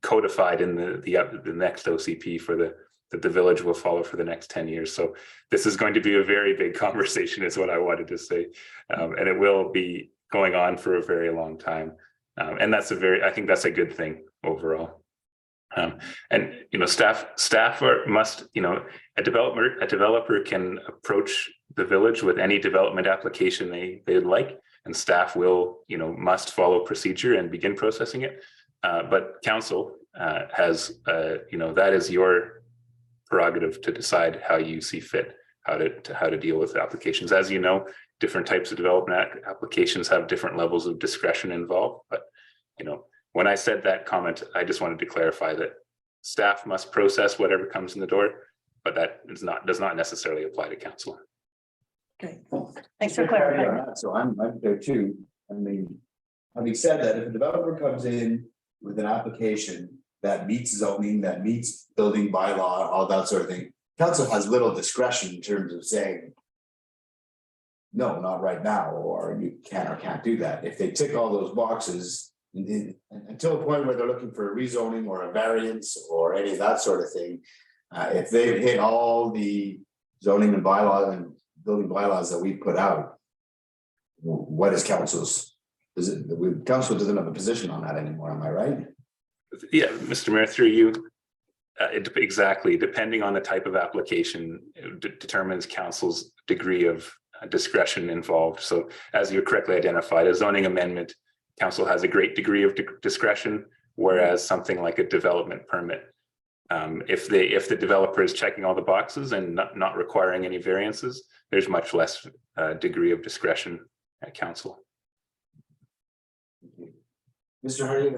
codified in the next OCP for that the village will follow for the next 10 years. So this is going to be a very big conversation, is what I wanted to say, and it will be going on for a very long time. And I think that's a good thing overall. And staff must, a developer can approach the village with any development application they'd like, and staff will must follow procedure and begin processing it. But council has that is your prerogative to decide how you see fit, how to deal with applications. As you know, different types of development applications have different levels of discretion involved. But when I said that comment, I just wanted to clarify that staff must process whatever comes in the door. but that does not necessarily apply to council. Okay, thanks for clarifying. So I'm there too. I mean, having said that, if a developer comes in with an application that meets zoning, that meets building bylaw, all that sort of thing, council has little discretion in terms of saying, no, not right now, or you can or can't do that. If they tick all those boxes, until a point where they're looking for a rezoning or a variance or any of that sort of thing, if they've hit all the zoning and bylaws and building bylaws that we put out, what is council's? Council doesn't have a position on that anymore, am I right? Yeah, Mr. Mayor, through you. Exactly, depending on the type of application, it determines council's degree of discretion involved. So as you correctly identified, a zoning amendment, council has a great degree of discretion, whereas something like a development permit, if the developer is checking all the boxes and not requiring any variances, there's much less degree of discretion at council. Mr. Hardy,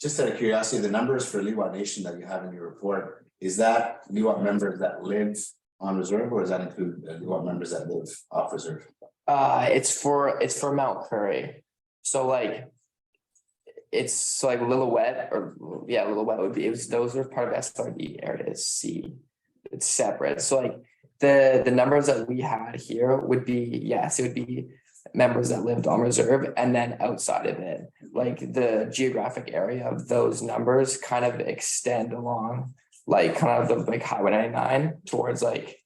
just out of curiosity, the numbers for Leeward Nation that you have in your report, is that Leeward members that live on reserve, or does that include Leeward members that live off reserve? It's for Mount Curry. So like, it's like Lillooet, or yeah, Lillooet would be, those are part of SRD area C. It's separate. So like the numbers that we had here would be, yes, it would be members that lived on reserve, and then outside of it, like the geographic area of those numbers kind of extend along like kind of the like Highway 99 towards like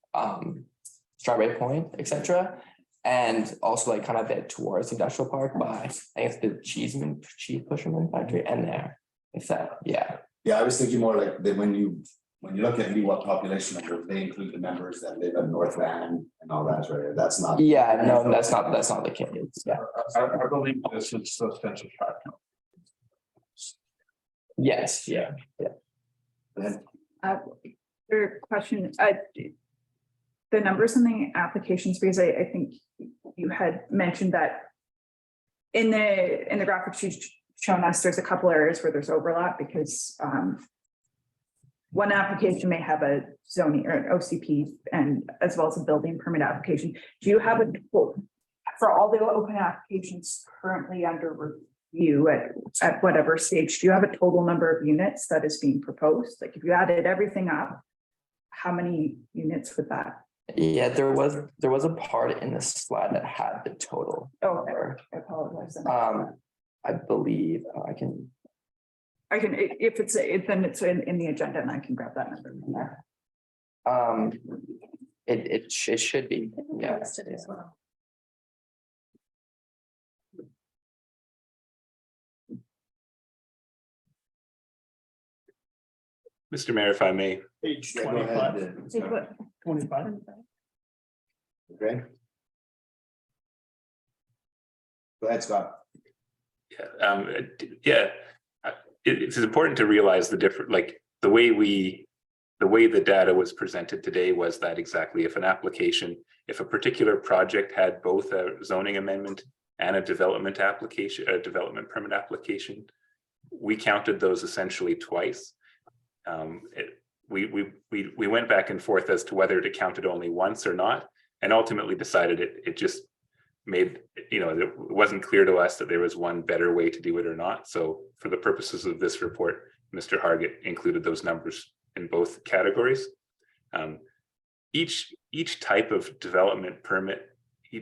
Strawberry Point, etc. And also like kind of bit towards Industrial Park by, I think it's the cheese pusherman factory and there. If that, yeah. Yeah, I was thinking more like that when you look at Leeward population numbers, they include the members that live in North Van and all that, right? That's not. Yeah, no, that's not the case. Yeah. I believe this is substantial fact. Yes, yeah. Your question, the numbers in the applications, because I think you had mentioned that in the graphics you've shown us, there's a couple areas where there's overlap because one application may have a zoning or an OCP and as well as a building permit application. Do you have for all the open applications currently under review at whatever stage, do you have a total number of units that is being proposed? Like if you added everything up, how many units would that? Yeah, there was a part in the slide that had the total. Oh, okay. I apologize. I believe I can, if it's then it's in the agenda and I can grab that number from there. it should be, yeah. Listed as well. Mr. Mayor, if I may. Page Yeah, go ahead. 25. Okay. Go ahead, Scott. It's important to realize the different, like the way the data was presented today was that exactly if a particular project had both a zoning amendment and a development application, a development permit application, we counted those essentially twice. We went back and forth as to whether to count it only once or not, and ultimately decided it just made, it wasn't clear to us that there was one better way to do it or not. So for the purposes of this report, Mr. Hargett included those numbers in both categories. Each type of development permit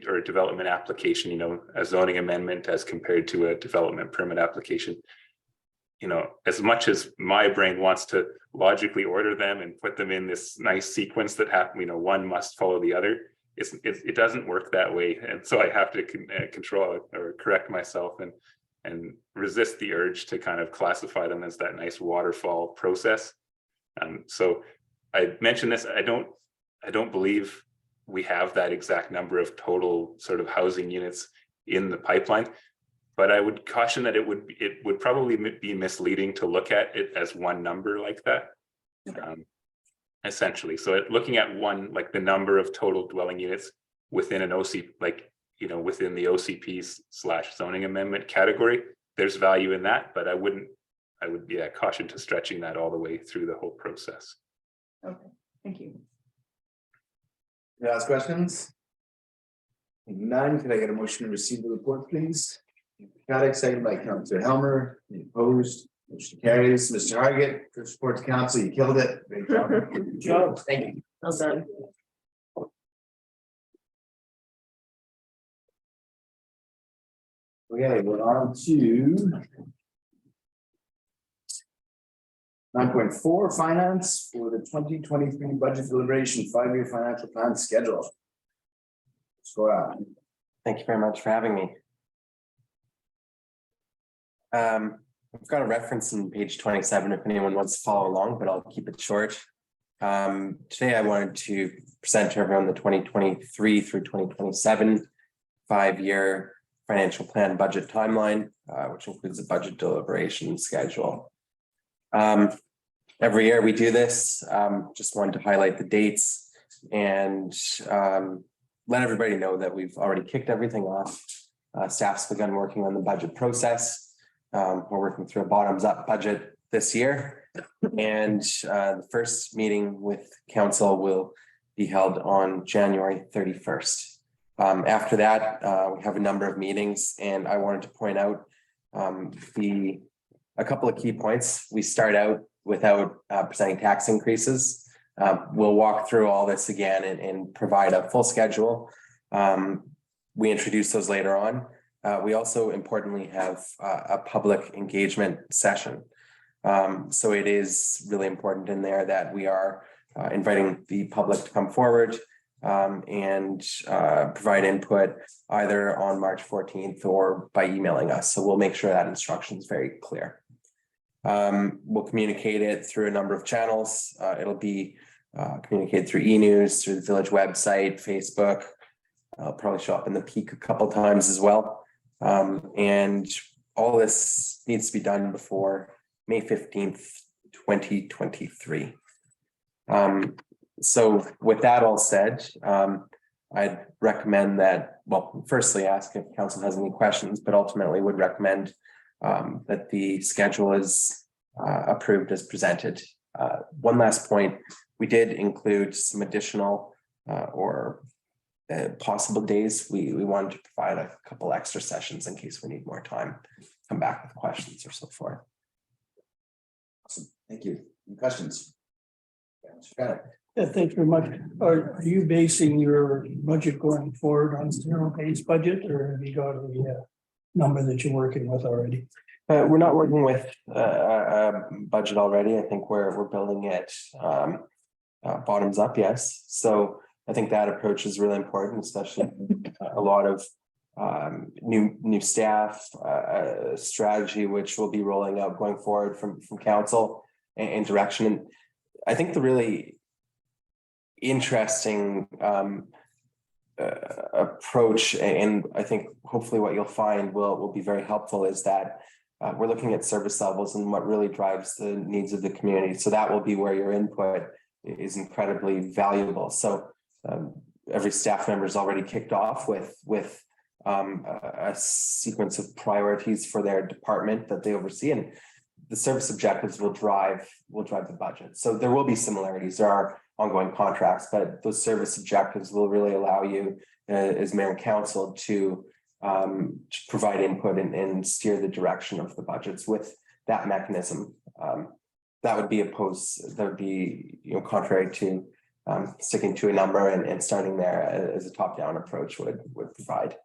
or development application, a zoning amendment as compared to a development permit application, as much as my brain wants to logically order them and put them in this nice sequence that one must follow the other, it doesn't work that way. And so I have to control or correct myself and resist the urge to kind of classify them as that nice waterfall process. So I mentioned this, I don't believe we have that exact number of total sort of housing units in the pipeline. But I would caution that it would probably be misleading to look at it as one number like that. Essentially, so looking at one, like the number of total dwelling units within an OC, within the OCP/zoning amendment category, there's value in that, but I would caution to stretching that all the way through the whole process. Okay, Thank you. Any last questions? None, can I get a motion to receive the report, please? Got it, second by Councillor Helmer. Any opposed? Motion carries. Mr. Hargit, first report to council, you killed it. Great job. Good job. Thank you. Well done. Okay, we're on to 9.4 finance for the 2023 budget deliberation 5-year financial plan schedule. Let's go out. Thank you very much for having me. I've got a reference in page 27 if anyone wants to follow along, but I'll keep it short. Today I wanted to present to everyone the 2023 through 2027 5-year financial plan budget timeline, which includes a budget deliberation schedule. Every year we do this. Just wanted to highlight the dates and let everybody know that we've already kicked everything off. Staff's begun working on the budget process. We're working through a bottoms-up budget this year. And the first meeting with council will be held on January 31st. After that, we have a number of meetings, and I wanted to point out a couple of key points. We start out without presenting tax increases. We'll walk through all this again and provide a full schedule. We introduce those later on. We also importantly have a public engagement session. So it is really important in there that we are inviting the public to come forward and provide input either on March 14th or by emailing us. So we'll make sure that instruction is very clear. We'll communicate it through a number of channels. It'll be communicated through e-news, through the village website, Facebook. I'll probably show up in the Peak a couple times as well. And all this needs to be done before May 15th, 2023. So with that all said, I'd recommend that, well, firstly ask if council has any questions, but ultimately would recommend that the schedule is approved as presented. One last point, we did include some additional or possible days. We wanted to provide a couple extra sessions in case we need more time, come back with questions or so forth. Awesome, thank you. Any questions? Got it. Yeah, thanks very much. Are you basing your budget going forward on zero-based budget, or have you got a number that you're working with already? We're not working with a budget already. I think we're building it bottoms up, yes. So I think that approach is really important, especially a lot of new staff strategy, which will be rolling out going forward from council and direction. And I think the really interesting approach, and I think hopefully what you'll find will be very helpful, is that we're looking at service levels and what really drives the needs of the community. So that will be where your input is incredibly valuable. So every staff member is already kicked off with a sequence of priorities for their department that they oversee, and the service objectives will drive the budget. So there will be similarities. There are ongoing contracts, but those service objectives will really allow you as mayor and council to provide input and steer the direction of the budgets with that mechanism. That would be contrary to sticking to a number and starting there as a top-down approach would provide.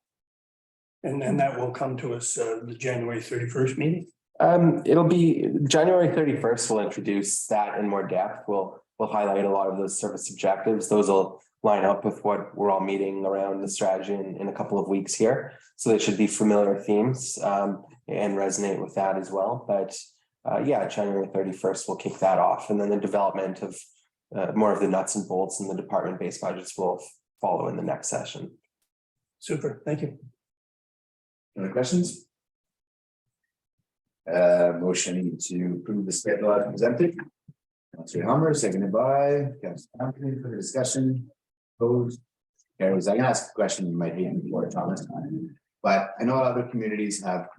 And then that will come to us the January 31st meeting? It'll be January 31st. We'll introduce that in more depth. We'll highlight a lot of those service objectives. Those will line up with what we're all meeting around the strategy in a couple of weeks here. So they should be familiar themes and resonate with that as well. But yeah, January 31st, we'll kick that off. And then the development of more of the nuts and bolts and the department-based budgets will follow in the next session. Super, thank you. Any questions? Motion to approve the schedule as presented. Councillor Hummer, seconded by Councillor Anthony for the discussion. Opposed? Carries. I can ask a question you might hate before Thomas, but I know other communities have,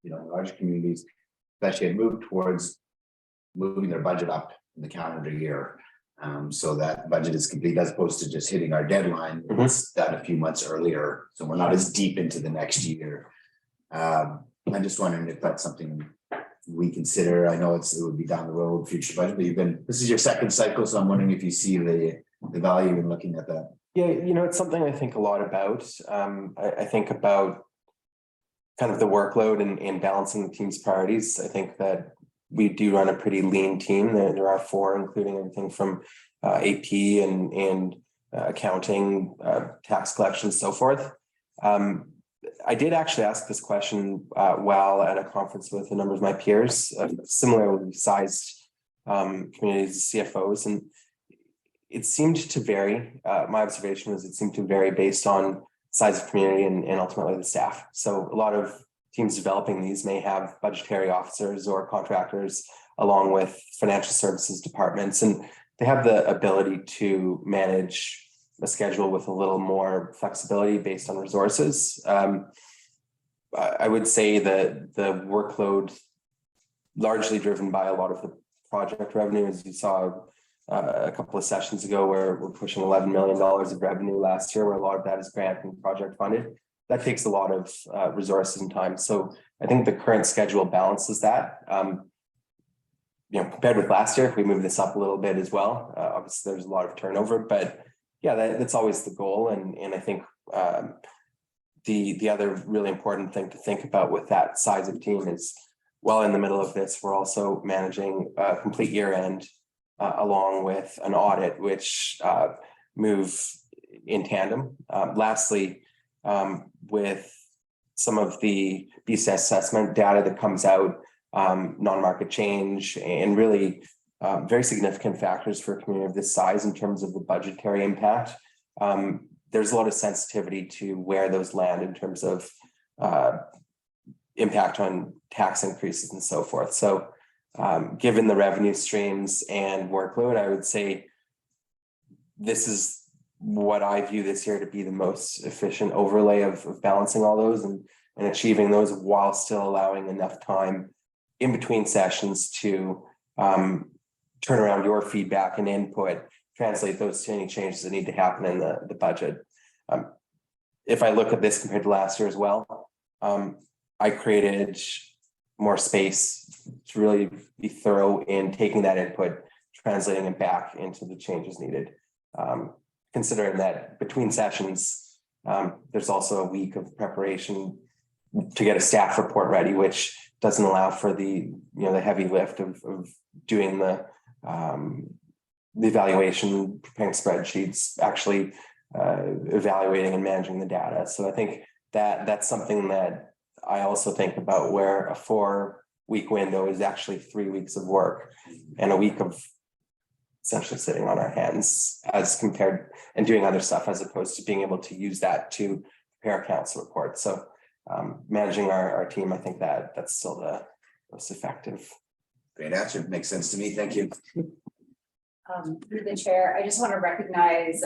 larger communities, especially have moved towards moving their budget up in the calendar year. So that budget is complete as opposed to just hitting our deadline. Mhm. It's done a few months earlier, so we're not as deep into the next year. I'm just wondering if that's something we consider. I know it would be down the road, future budget, but this is your second cycle, so I'm wondering if you see the value in looking at that. Yeah, it's something I think a lot about. I think about kind of the workload and balancing the team's priorities. I think that we do run a pretty lean team. There are 4, including everything from AP and accounting, tax collection, so forth. I did actually ask this question while at a conference with a number of my peers, similarly sized communities, CFOs, and it seemed to vary. My observation was it seemed to vary based on size of community and ultimately the staff. So a lot of teams developing these may have budgetary officers or contractors along with financial services departments, and they have the ability to manage a schedule with a little more flexibility based on resources. I would say that the workload largely driven by a lot of the project revenue, as you saw a couple of sessions ago, where we're pushing $11 million of revenue last year, where a lot of that is grant and project funded. That takes a lot of resources and time. So I think the current schedule balances that. Compared with last year, if we move this up a little bit as well, obviously there's a lot of turnover, but yeah, that's always the goal. And I think the other really important thing to think about with that size of team is, while in the middle of this, we're also managing a complete year end along with an audit, which move in tandem. Lastly, with some of the BCS assessment data that comes out, non-market change, and really very significant factors for a community of this size in terms of the budgetary impact. There's a lot of sensitivity to where those land in terms of impact on tax increases and so forth. So given the revenue streams and workload, I would say this is what I view this year to be the most efficient overlay of balancing all those and achieving those while still allowing enough time in between sessions to turn around your feedback and input, translate those to any changes that need to happen in the budget. If I look at this compared to last year as well, I created more space to really be thorough in taking that input, translating it back into the changes needed. Considering that between sessions, there's also a week of preparation to get a staff report ready, which doesn't allow for the heavy lift of doing the evaluation, preparing spreadsheets, actually evaluating and managing the data. So I think that's something that I also think about, where a 4-week window is actually 3 weeks of work and a week of essentially sitting on our hands as compared and doing other stuff, as opposed to being able to use that to prepare a council report. So managing our team, I think that's still the most effective. Great answer. Makes sense to me. Thank you. Through the chair, I just want to recognize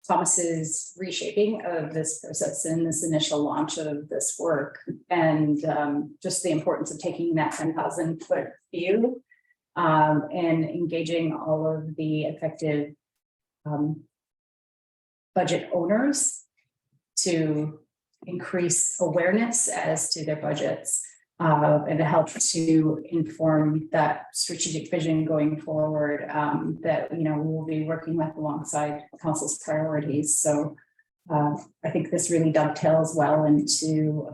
Thomas's reshaping of this process and this initial launch of this work, and just the importance of taking that 10,000 foot view and engaging all of the effective budget owners to increase awareness as to their budgets and to help to inform that strategic vision going forward that we will be working with alongside council's priorities. So I think this really dovetails well into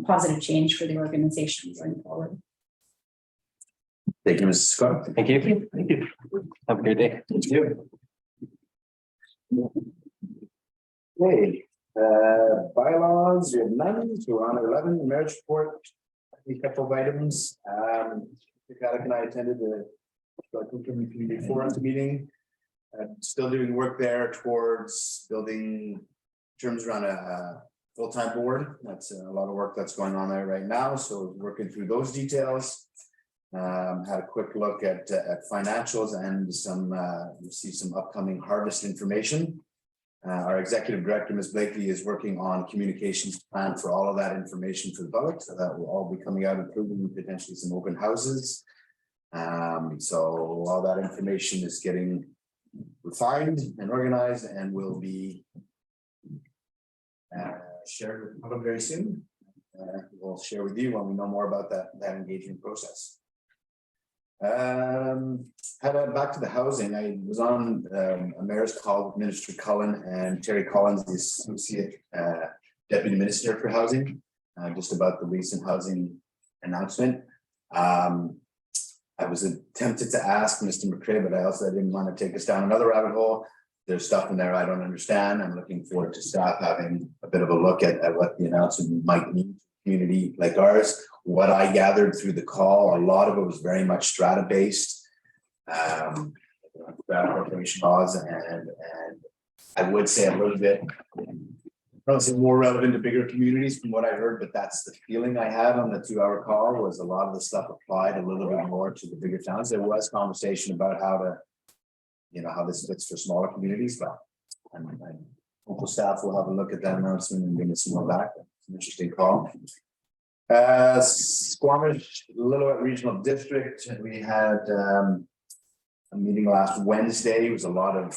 positive change for the organization going forward. Thank you, Mrs. Scott. Thank you. Thank you. Have a great day. Thank you. Okay, bylaws, we have none, so we're on 11, the marriage report, a couple of items. Alec and I attended the Community Forums meeting. Still doing work there towards building terms around a full-time board. That's a lot of work that's going on there right now, so working through those details. Had a quick look at financials and received some upcoming harvest information. Our executive director, Ms. Blakely, is working on communications plan for all of that information for the public. So that will all be coming out, including potentially some open houses. So all that information is getting refined and organized and will be shared with the public very soon. We'll share with you when we know more about that engagement process. Back to the housing. I was on a mayor's call with Minister Cullen and Terry Collins, the Associate Deputy Minister for Housing, just about the recent housing announcement. I was tempted to ask Mr. McCray, but I also didn't want to take us down another rabbit hole. There's stuff in there I don't understand. I'm looking forward to staff having a bit of a look at what the announcement might mean to a community like ours. What I gathered through the call, a lot of it was very much strata based. Strata corporation laws, and I would say a little bit, probably more relevant to bigger communities from what I heard, but that's the feeling I had on the 2-hour call. Was a lot of the stuff applied a little bit more to the bigger towns. There was conversation about how to, how this fits for smaller communities, but I'm hopeful staff will have a look at that announcement and give us some more back. It's an interesting call. Squamish Lillooet Regional District, we had a meeting last Wednesday. It was a lot of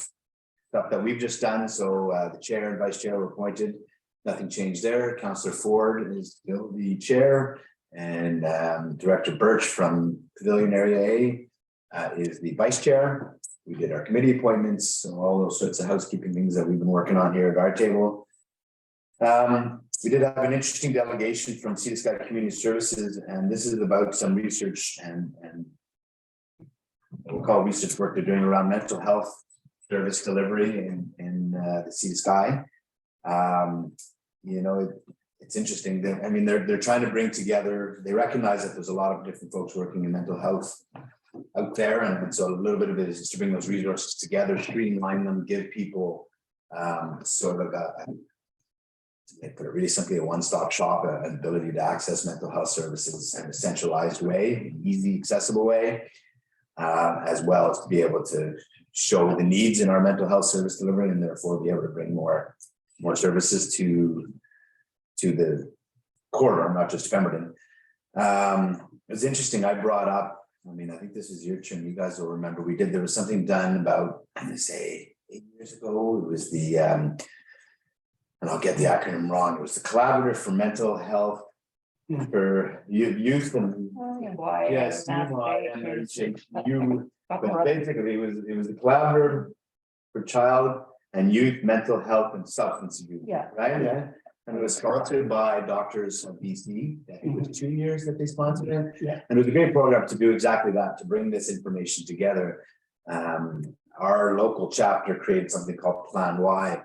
stuff that we've just done. So the chair and vice chair were appointed. Nothing changed there. Councillor Ford is still the chair, and Director Birch from Pavilion Area A is the vice chair. We did our committee appointments, so all those sorts of housekeeping things that we've been working on here at our table. We did have an interesting delegation from Sea to Sky Community Services, and this is about some research and we'll call research work they're doing around mental health service delivery in the Sea to Sky. It's interesting that, I mean, they're trying to bring together, they recognize that there's a lot of different folks working in mental health out there, and so a little bit of it is to bring those resources together, streamline them, give people sort of they put it really simply, a one-stop shop, an ability to access mental health services in a centralized way, easy, accessible way, as well as to be able to show the needs in our mental health service delivery, and therefore be able to bring more services to the corridor, not just Pemberton. It's interesting. I brought up, I mean, I think this is your turn. You guys will remember there was something done about, I'm going to say 8 years ago. It was the, and I'll get the acronym wrong. It was the Collaborative for Mental Health for Youth and yes, but basically it was the Collaborative for Child and Youth Mental Health and Substance Abuse. Yeah. Right. Yeah. And it was sponsored by Doctors of BC. I think it was 2 years that they sponsored it. Yeah. And it was a great program to do exactly that, to bring this information together. Our local chapter created something called Plan Y,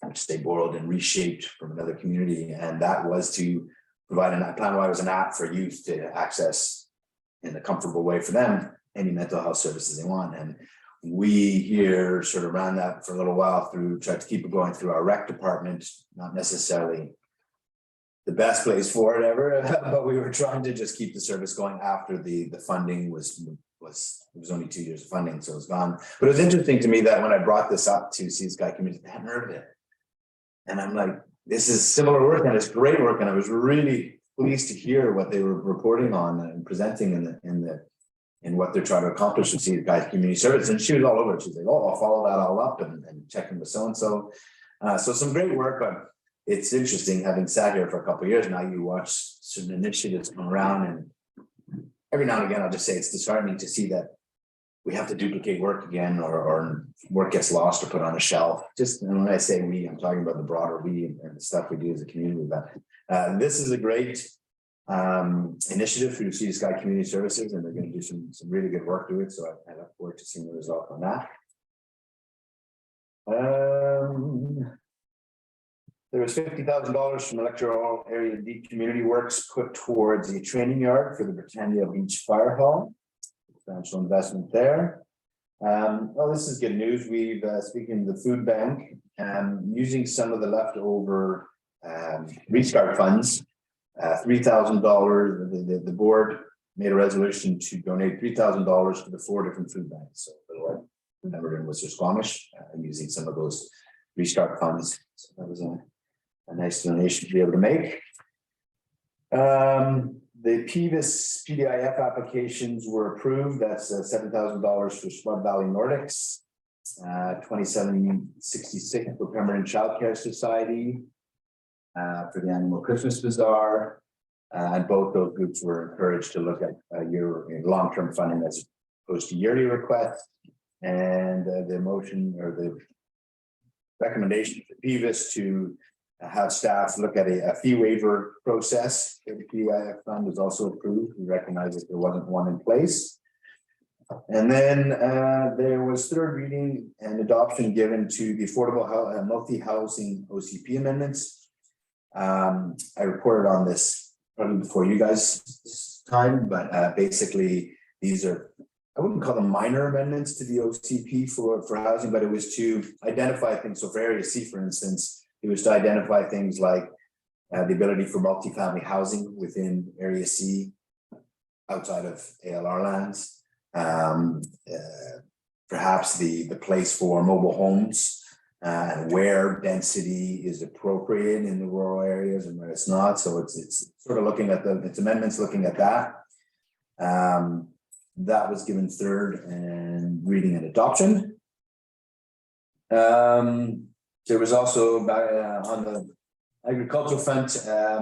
which they borrowed and reshaped from another community. And that was to provide Plan Y was an app for youth to access in a comfortable way for them any mental health services they want. And we here sort of ran that for a little while tried to keep it going through our rec department, not necessarily the best place for it ever, but we were trying to just keep the service going after the funding was it was only 2 years of funding, so it was gone. But it was interesting to me that when I brought this up to Sea to Sky Community, they hadn't heard of it. And I'm like, this is similar work and it's great work. And I was really pleased to hear what they were reporting on and presenting in what they're trying to accomplish with Sea to Sky Community Service. And she was all over it. She's like, oh, I'll follow that all up and check in with so-and-so. So some great work, but it's interesting having sat here for a couple of years now, you watch certain initiatives come around, and every now and again, I'll just say it's disheartening to see that we have to duplicate work again, or work gets lost or put on a shelf. Just, and when I say we, I'm talking about the broader we and the stuff we do as a community. But this is a great initiative through Sea to Sky Community Services, and they're going to do some really good work to it. So I look forward to seeing the result on that. There was $50,000 from Electoral Area D Community Works put towards a training yard for the Britannia Beach Fire Hall. Substantial investment there. Well, this is good news. We've speaking of the food bank, using some of the leftover restart funds, $3,000. The board made a resolution to donate $3,000 to the 4 different food banks. So Pemberton, Worcester, Squamish, using some of those restart funds. So that was a nice donation to be able to make. The PVIS PDIF applications were approved. That's $7,000 for Smart Valley Nordics. 2766 for Pemberton Child Care Society. For the Animal Christmas Bazaar. And both those groups were encouraged to look at long-term funding as opposed to yearly requests. And the motion or the recommendation for PVIS to have staff look at a fee waiver process. The PIF fund was also approved. We recognize that there wasn't one in place. And then there was third reading and adoption given to the affordable multi-housing OCP amendments. I reported on this probably before you guys this time, but basically these are, I wouldn't call them minor amendments to the OCP for housing, but it was to identify things. So for Area C, for instance, it was to identify things like the ability for multifamily housing within Area C outside of ALR lands. Perhaps the place for mobile homes and where density is appropriate in the rural areas and where it's not. So it's sort of looking at it's amendments looking at that. That was given third and reading and adoption. There was also on the agricultural front,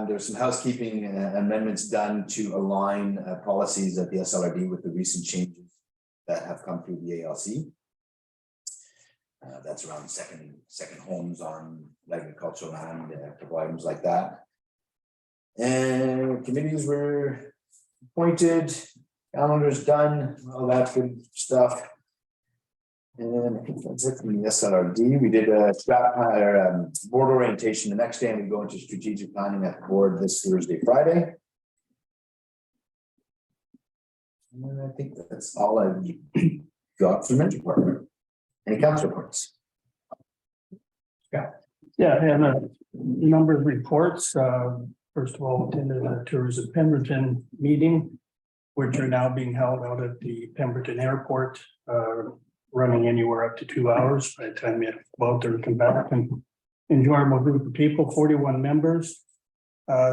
there's some housekeeping amendments done to align policies at the SLRD with the recent changes that have come through the ALC. That's around second homes on agricultural land, a couple items like that. And committees were appointed, calendars done, all that good stuff. And I think that's it from the SLRD. We did a board orientation the next day, and we go into strategic planning at the board this Thursday, Friday. And I think that's all I've got from the department. Any council reports? Yeah, and a number of reports. First of all, attended a Tourism Pemberton meeting, which are now being held out at the Pemberton Airport, running anywhere up to 2 hours by the time you go out there and come back. And enjoyable group of people, 41 members.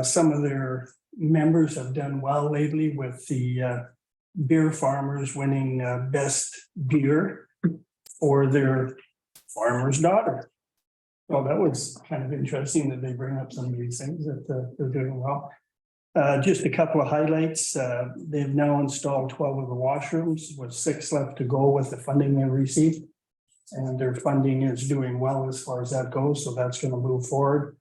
Some of their members have done well lately with the beer farmers winning best beer for their farmer's daughter. Well, that was kind of interesting that they bring up some of these things that they're doing well. Just a couple of highlights. They've now installed 12 of the washrooms with 6 left to go with the funding they received. And their funding is doing well as far as that goes. So that's going to move forward.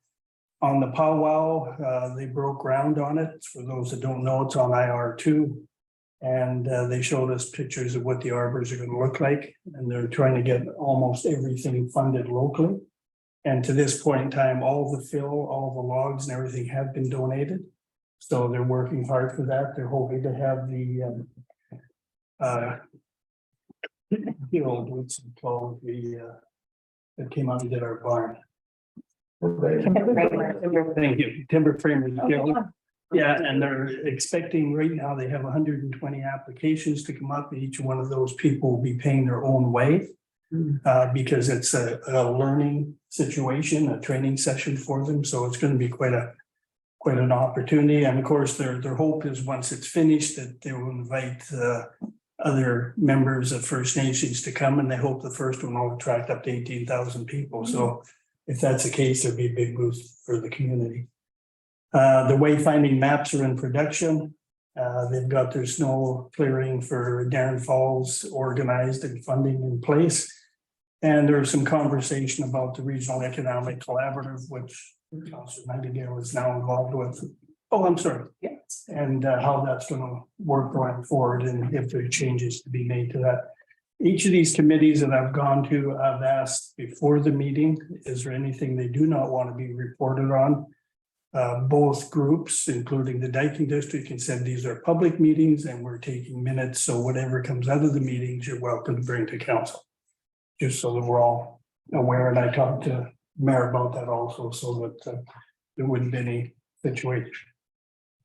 On the powwow, they broke ground on it. For those that don't know, it's on IR2. And they showed us pictures of what the arbors are going to look like. And they're trying to get almost everything funded locally. And to this point in time, all the fill, all the logs and everything have been donated. So they're working hard for that. They're hoping to have the old what's it called, that came out and did our barn. Thank you, timber framers. Yeah, and they're expecting right now, they have 120 applications to come up. Each one of those people will be paying their own way. Because it's a learning situation, a training session for them. So it's going to be quite an opportunity. And of course, their hope is once it's finished that they will invite other members of First Nations to come, and they hope the first one will attract up to 18,000 people. So if that's the case, there'll be a big boost for the community. The wayfinding maps are in production. They've got their snow clearing for Darren Falls organized and funding in place. And there's some conversation about the Regional Economic Collaborative, which Councilor Nightingale is now involved with. Oh, I'm sorry. Yeah. And how that's going to work going forward and if there are changes to be made to that. Each of these committees that I've gone to, I've asked before the meeting, is there anything they do not want to be reported on? Both groups, including the Dyking District, and said these are public meetings and we're taking minutes. So whatever comes out of the meetings, you're welcome to bring to council. Just so that we're all aware. And I talked to Mayor about that also, so that there wouldn't be any situation.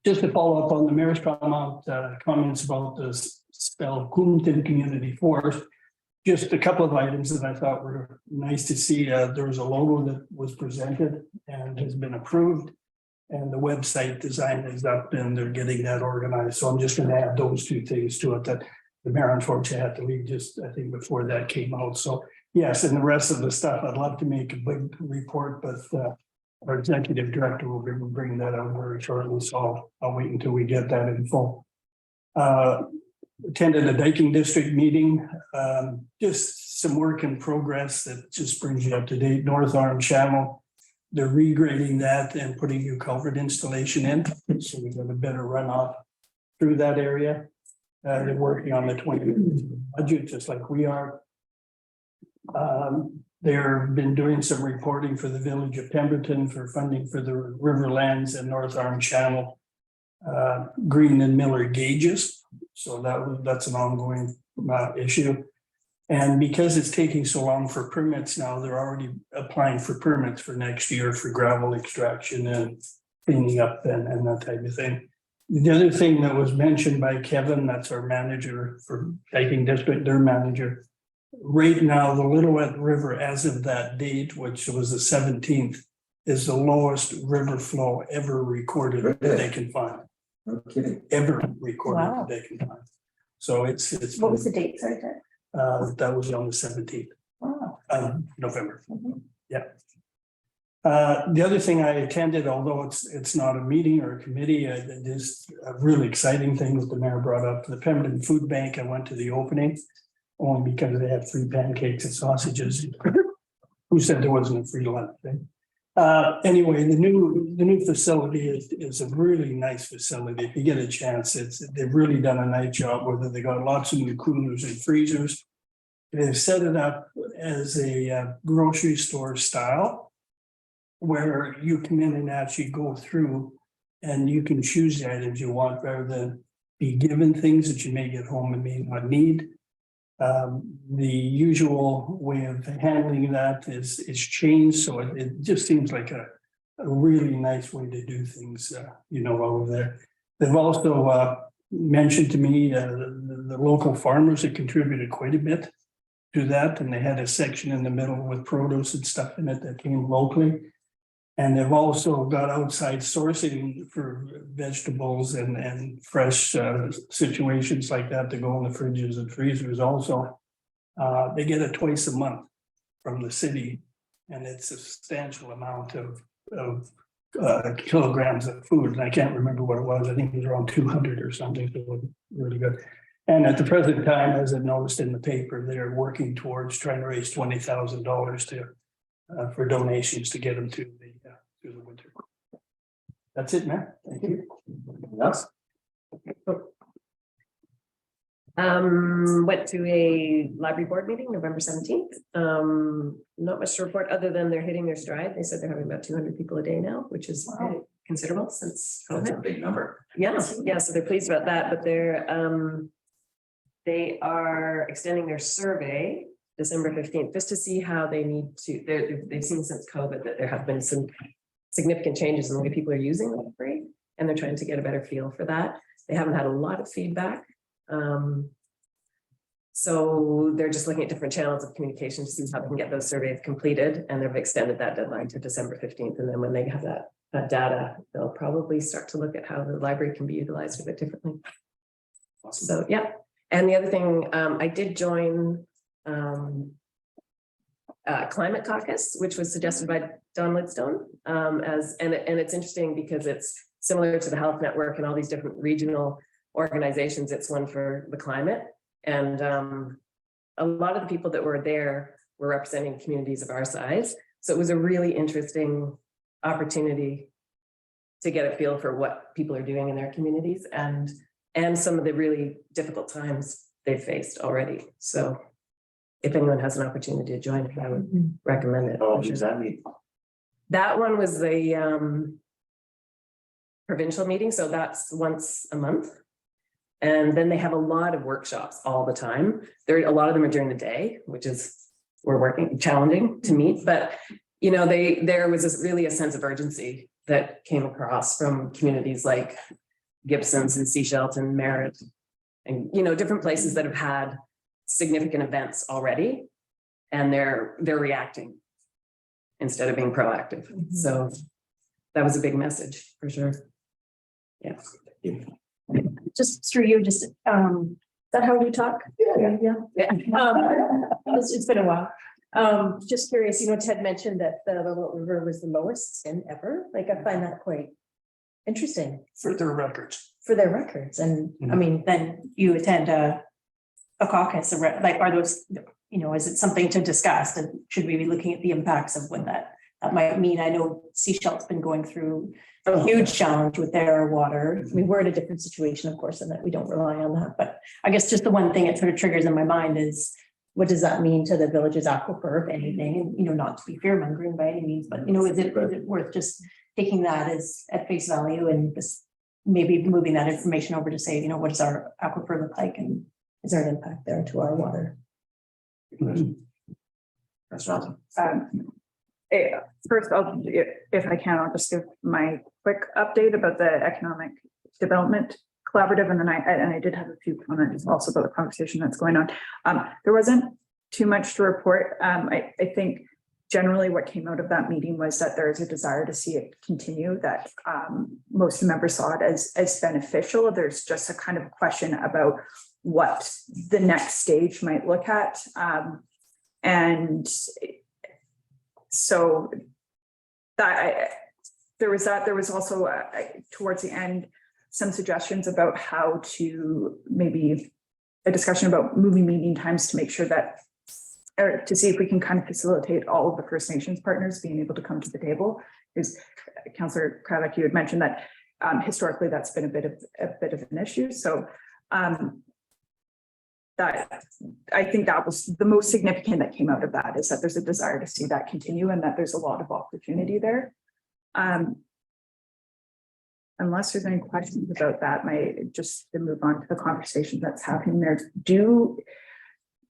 Just to follow up on the mayor's comments about the spell Coomtin Community Forest, just a couple of items that I thought were nice to see. There was a logo that was presented and has been approved. And the website design is up and they're getting that organized. So I'm just gonna add those two things to it, that the mayor unfortunately had to leave just, I think, before that came out. So yes, and the rest of the stuff, I'd love to make a big report, but our executive director will bring that out very shortly. So I'll wait until we get that in full. Attended a Dyking District meeting, just some work in progress that just brings you up to date. North Arm Channel, they're regrading that and putting new culvert installation in, so we got a better runoff through that area. They're working on the 20 budget, just like we are. They've been doing some reporting for the village of Pemberton for funding for the Riverlands and North Arm Channel. Green and Miller gauges. So that's an ongoing issue. And because it's taking so long for permits now, they're already applying for permits for next year for gravel extraction and cleaning up and that type of thing. The other thing that was mentioned by Kevin, that's our manager for Dyking District, their manager. Right now, the Lillooet River, as of that date, which was the 17th, is the lowest river flow ever recorded that they can find. No kidding. Ever recorded Wow. that they can find. So it's. What was the date, sorry, Ted? That was on the 17th Wow. of November. Yeah. The other thing I attended, although it's not a meeting or a committee, it is a really exciting thing that the mayor brought up. The Pemberton Food Bank, I went to the opening only because they had free pancakes and sausages. Who said there wasn't a free lunch? Anyway, the new facility is a really nice facility. If you get a chance, they've really done a nice job with it. They got lots of new coolers and freezers. They've set it up as a grocery store style, where you come in and actually go through and you can choose the items you want rather than be given things that you may get home and may not need. The usual way of handling that is changed, so it just seems like a really nice way to do things, over there. They've also mentioned to me the local farmers that contributed quite a bit to that, and they had a section in the middle with produce and stuff in it that came locally. And they've also got outside sourcing for vegetables and fresh situations like that to go in the fridges and freezers also. They get it twice a month from the city, and it's a substantial amount of kilograms of food. And I can't remember what it was. I think it was around 200 or something. So it was really good. And at the present time, as I noticed in the paper, they're working towards trying to raise $20,000 for donations to get them through the winter. That's it, man. Thank you. Yes. Went to a library board meeting November 17th. Not much to report other than they're hitting their stride. They said they're having about 200 people a day now, which is considerable since That's a COVID. big number. Yeah, so they're pleased about that, but they are extending their survey December 15th, just to see how they need to, they've seen since COVID that there have been some significant changes in the way people are using the library, and they're trying to get a better feel for that. They haven't had a lot of feedback. So they're just looking at different channels of communication to see how they can get those surveys completed, and they've extended that deadline to December 15th. And then when they have that data, they'll probably start to look at how the library can be utilized a bit differently. Awesome. So, yeah. And the other thing, I did join Climate Caucus, which was suggested by Don Lidstone, and it's interesting because it's similar to the Health Network and all these different regional organizations. It's one for the climate, and a lot of the people that were there were representing communities of our size. So it was a really interesting opportunity to get a feel for what people are doing in their communities and some of the really difficult times they've faced already. So if anyone has an opportunity to join, I would recommend it. Oh, does that mean? That one was a provincial meeting, so that's once a month. And then they have a lot of workshops all the time. A lot of them are during the day, which is challenging to meet, but there was really a sense of urgency that came across from communities like Gibson's and Seashelt and Merritt, and different places that have had significant events already, and they're reacting instead of being proactive. So that was a big message for sure. Just through you, just, is that how you talk? Yeah. It's been a while. Just curious, Ted mentioned that the Little River was the lowest in ever. Like, I find that quite interesting For their records. for their records. And I mean, then you attend a caucus, like, are those, is it something to discuss? And should we be looking at the impacts of what that might mean? I know Seashelt's been going through a huge challenge with their water. I mean, we're in a different situation, of course, in that we don't rely on that. But I guess just the one thing it sort of triggers in my mind is, what does that mean to the village's aquifer, if anything? And, not to be fear mongering by any means, but, is it worth just taking that as at face value and just maybe moving that information over to say, what does our aquifer look like? And is there an impact there to our water? That's right. First, if I can, I'll just give my quick update about the Economic Development Collaborative, and then I did have a few comments also about the conversation that's going on. There wasn't too much to report. I think generally what came out of that meeting was that there is a desire to see it continue, that most of the members saw it as beneficial. There's just a kind of question about what the next stage might look at. And so there was also towards the end some suggestions about how to, maybe a discussion about moving meeting times to make sure that, or to see if we can kind of facilitate all of the First Nations partners being able to come to the table. Because Councillor Kravik, you had mentioned that historically that's been a bit of an issue. So that I think that was the most significant that came out of that, is that there's a desire to see that continue and that there's a lot of opportunity there. Unless there's any questions about that, just to move on to the conversation that's happening there.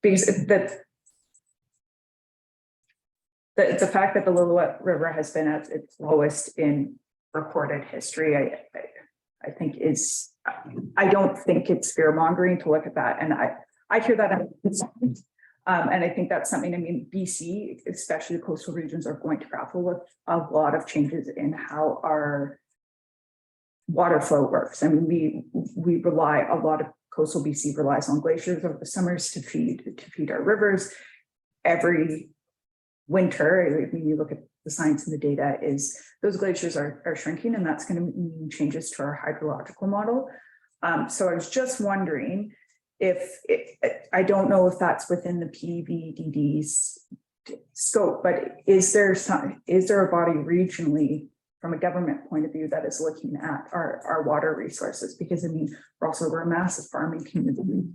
Because the fact that the Little River has been at its lowest in recorded history, I think is, I don't think it's fear mongering to look at that. And I hear that. And I think that's something, BC, especially the coastal regions, are going to grapple with a lot of changes in how our water flow works. We rely, a lot of coastal BC relies on glaciers over the summers to feed our rivers. Every winter, when you look at the science and the data, is those glaciers are shrinking, and that's going to mean changes to our hydrological model. So I was just wondering if I don't know if that's within the PVDD's scope, but is there a body regionally from a government point of view that is looking at our water resources? Because we're a massive farming community.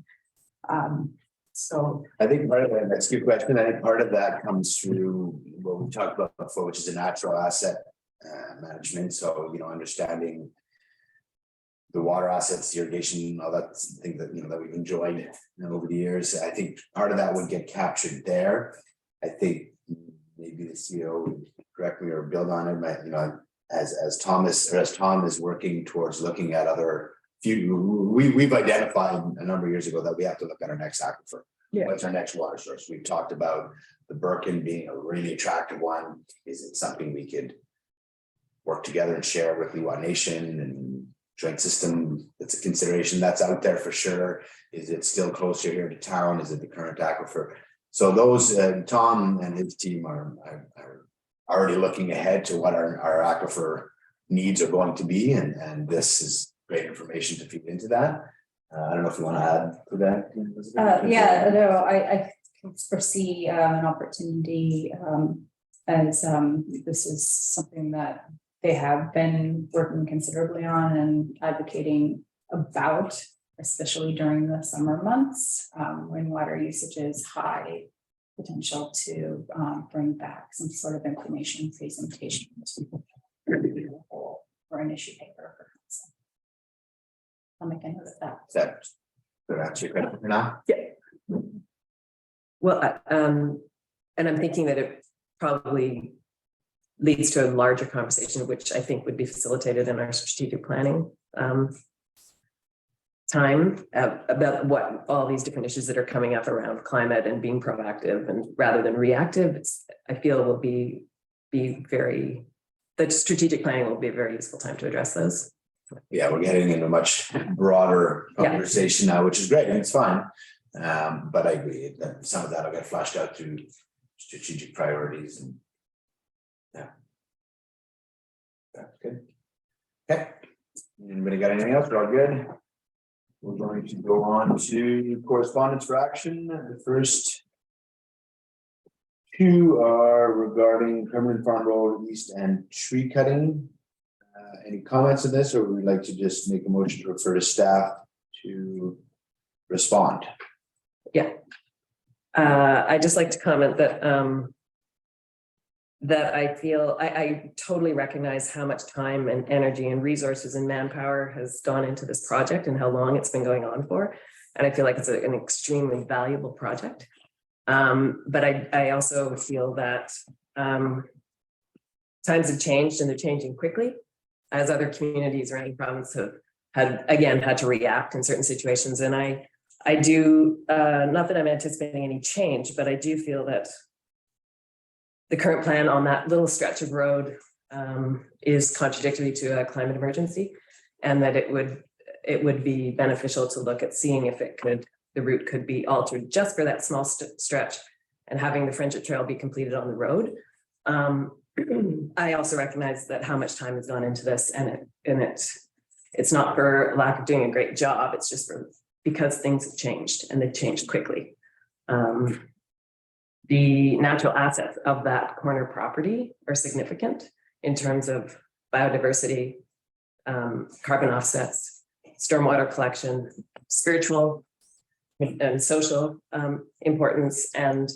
So I think part of that, that's a good question. I think part of that comes through what we talked about before, which is a natural asset management. So, understanding the water assets, irrigation, all that thing that, that we've enjoyed over the years. I think part of that would get captured there. I think maybe the CEO would correct me or build on it, but, as Tom is working towards looking at other we've identified a number of years ago that we have to look at our next aquifer. Yeah. What's our next water source? We've talked about the Birken being a really attractive one. Is it something we could work together and share with Leeward Nation and joint system? It's a consideration that's out there for sure. Is it still closer here to town? Is it the current aquifer? So those, Tom and his team are already looking ahead to what our aquifer needs are going to be. And this is great information to feed into that. I don't know if you want to add to that. I foresee an opportunity as this is something that they have been working considerably on and advocating about, especially during the summer months when water usage is high. Potential to bring back some sort of information presentation or an issue paper for council. I'll make a note of that. That's your question for now? Yeah. Well, and I'm thinking that it probably leads to a larger conversation, which I think would be facilitated in our strategic planning time about what all these different issues that are coming up around climate and being proactive and rather than reactive. I feel will be very the strategic planning will be a very useful time to address those. Yeah, we're getting into a much broader Yeah. conversation now, which is great, and it's fine. But I agree that some of that will get flashed out through strategic priorities and. Yeah. That's good. Okay. Anybody got anything else? We're all good. We're going to go on to correspondence for action. The first two are regarding Permanent Farm Road East and tree cutting. Any comments on this, or would we like to just make a motion to refer to staff to respond? Yeah. I'd just like to comment that that I feel I totally recognize how much time and energy and resources and manpower has gone into this project and how long it's been going on for. And I feel like it's an extremely valuable project. But I also feel that times have changed and they're changing quickly, as other communities around the province have had to react in certain situations. And I do, not that I'm anticipating any change, but I do feel that the current plan on that little stretch of road is contradictory to a climate emergency, and that it would be beneficial to look at seeing if the route could be altered just for that small stretch, and having the Friendship Trail be completed on the road. I also recognize that how much time has gone into this, and it's not for lack of doing a great job. It's just because things have changed, and they've changed quickly. The natural assets of that corner property are significant in terms of biodiversity, carbon offsets, stormwater collection, spiritual and social importance, and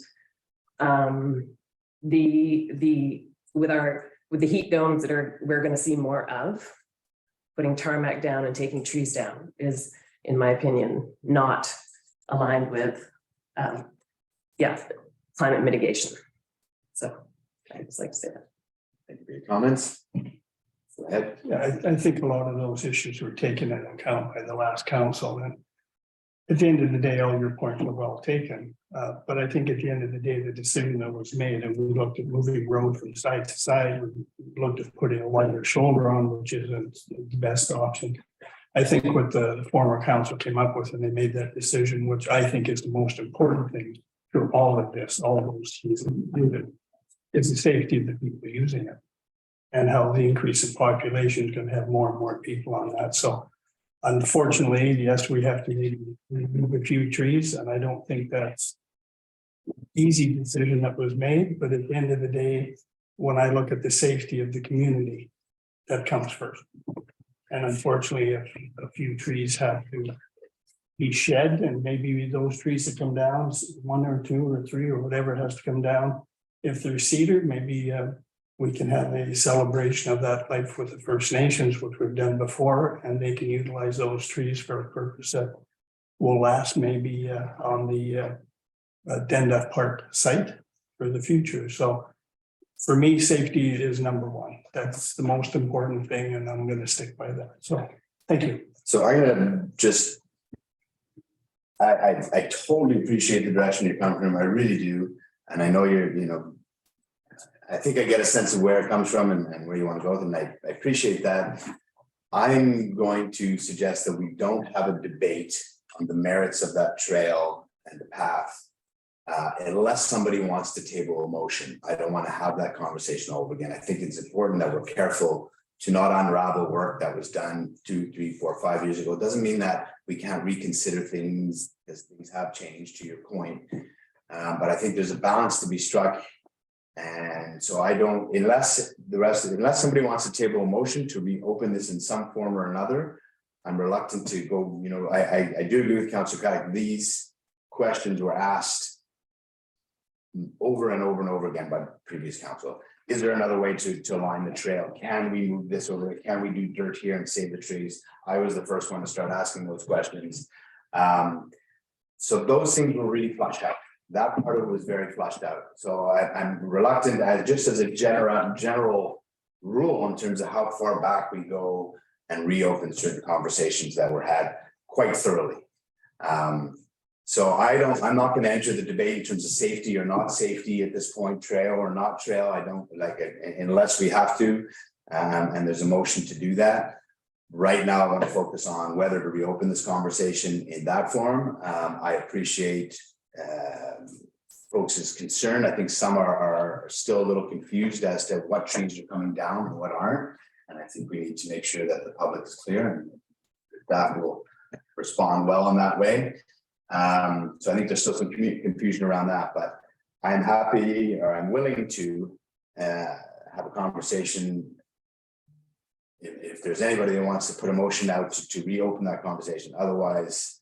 with the heat domes that we're going to see more of, putting tarmac down and taking trees down is, in my opinion, not aligned with climate mitigation. So I just like to say that. Thank you for your comments. Go ahead. Yeah, I think a lot of those issues were taken into account by the last council, and at the end of the day, all your points were well taken. But I think at the end of the day, the decision that was made, and we looked at moving road from side to side, we looked at putting a wider shoulder on, which isn't the best option. I think what the former council came up with, and they made that decision, which I think is the most important thing through all of this, all of those things included, is the safety of the people using it, and how the increase in population is going to have more and more people on that. So unfortunately, yes, we have to maybe remove a few trees, and I don't think that's an easy decision that was made. But at the end of the day, when I look at the safety of the community, that comes first. And unfortunately, if a few trees have to be shed, and maybe those trees that come down, 1 or 2 or 3 or whatever has to come down. If they're cedar, maybe we can have a celebration of that life with the First Nations, which we've done before, and they can utilize those trees for a purpose that will last maybe on the Denduff Park site for the future. So for me, safety is number one. That's the most important thing, and I'm going to stick by that. So thank you. So I'm gonna just. I totally appreciate the direction you're coming from. I really do, and I know I think I get a sense of where it comes from and where you want to go, and I appreciate that. I'm going to suggest that we don't have a debate on the merits of that trail and the path unless somebody wants to table a motion. I don't want to have that conversation all over again. I think it's important that we're careful to not unravel work that was done 2, 3, 4, 5 years ago. It doesn't mean that we can't reconsider things, because things have changed, to your point. But I think there's a balance to be struck. And so I don't, unless somebody wants to table a motion to reopen this in some form or another, I'm reluctant to go, I do agree with Councillor Caddick. These questions were asked over and over and over again by the previous council. Is there another way to align the trail? Can we move this over? Can we do dirt here and save the trees? I was the first one to start asking those questions. So those things were really flushed out. That part of it was very flushed out. So I'm reluctant, just as a general rule in terms of how far back we go and reopen certain conversations that were had quite thoroughly. So I'm not gonna enter the debate in terms of safety or not safety at this point, trail or not trail. I don't like it unless we have to. And there's a motion to do that. Right now, I want to focus on whether to reopen this conversation in that form. I appreciate folks' concern. I think some are still a little confused as to what trees are coming down and what aren't. And I think we need to make sure that the public is clear and that will respond well in that way. So I think there's still some confusion around that, but I'm happy or I'm willing to have a conversation. If there's anybody that wants to put a motion out to reopen that conversation, otherwise,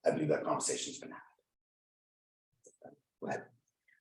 I believe that conversation's been had. Go ahead.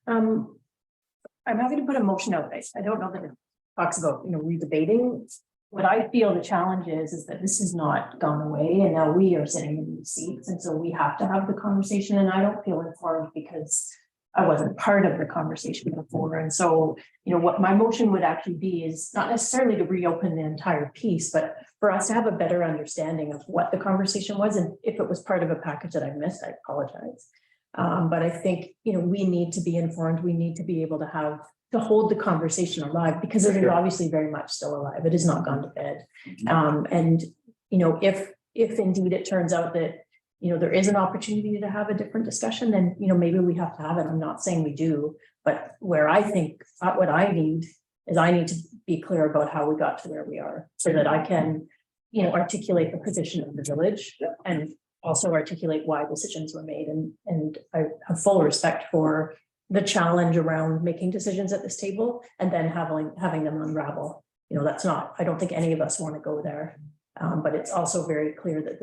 I'm happy to put a motion out. I don't know that it talks about, redebating. What I feel the challenge is that this has not gone away and now we are sitting in these seats. And so we have to have the conversation, and I don't feel informed because I wasn't part of the conversation before. And so, what my motion would actually be is not necessarily to reopen the entire piece, but for us to have a better understanding of what the conversation was. And if it was part of a package that I missed, I apologize. But I think, we need to be informed. We need to be able to hold the conversation alive, because it is obviously very much still alive. It has not gone to bed. And, if indeed it turns out that there is an opportunity to have a different discussion, then, maybe we have to have it. I'm not saying we do, but where I think what I need is I need to be clear about how we got to where we are so that I can, articulate the position of the village and also articulate why decisions were made. And I have full respect for the challenge around making decisions at this table and then having them unravel. I don't think any of us want to go there. But it's also very clear that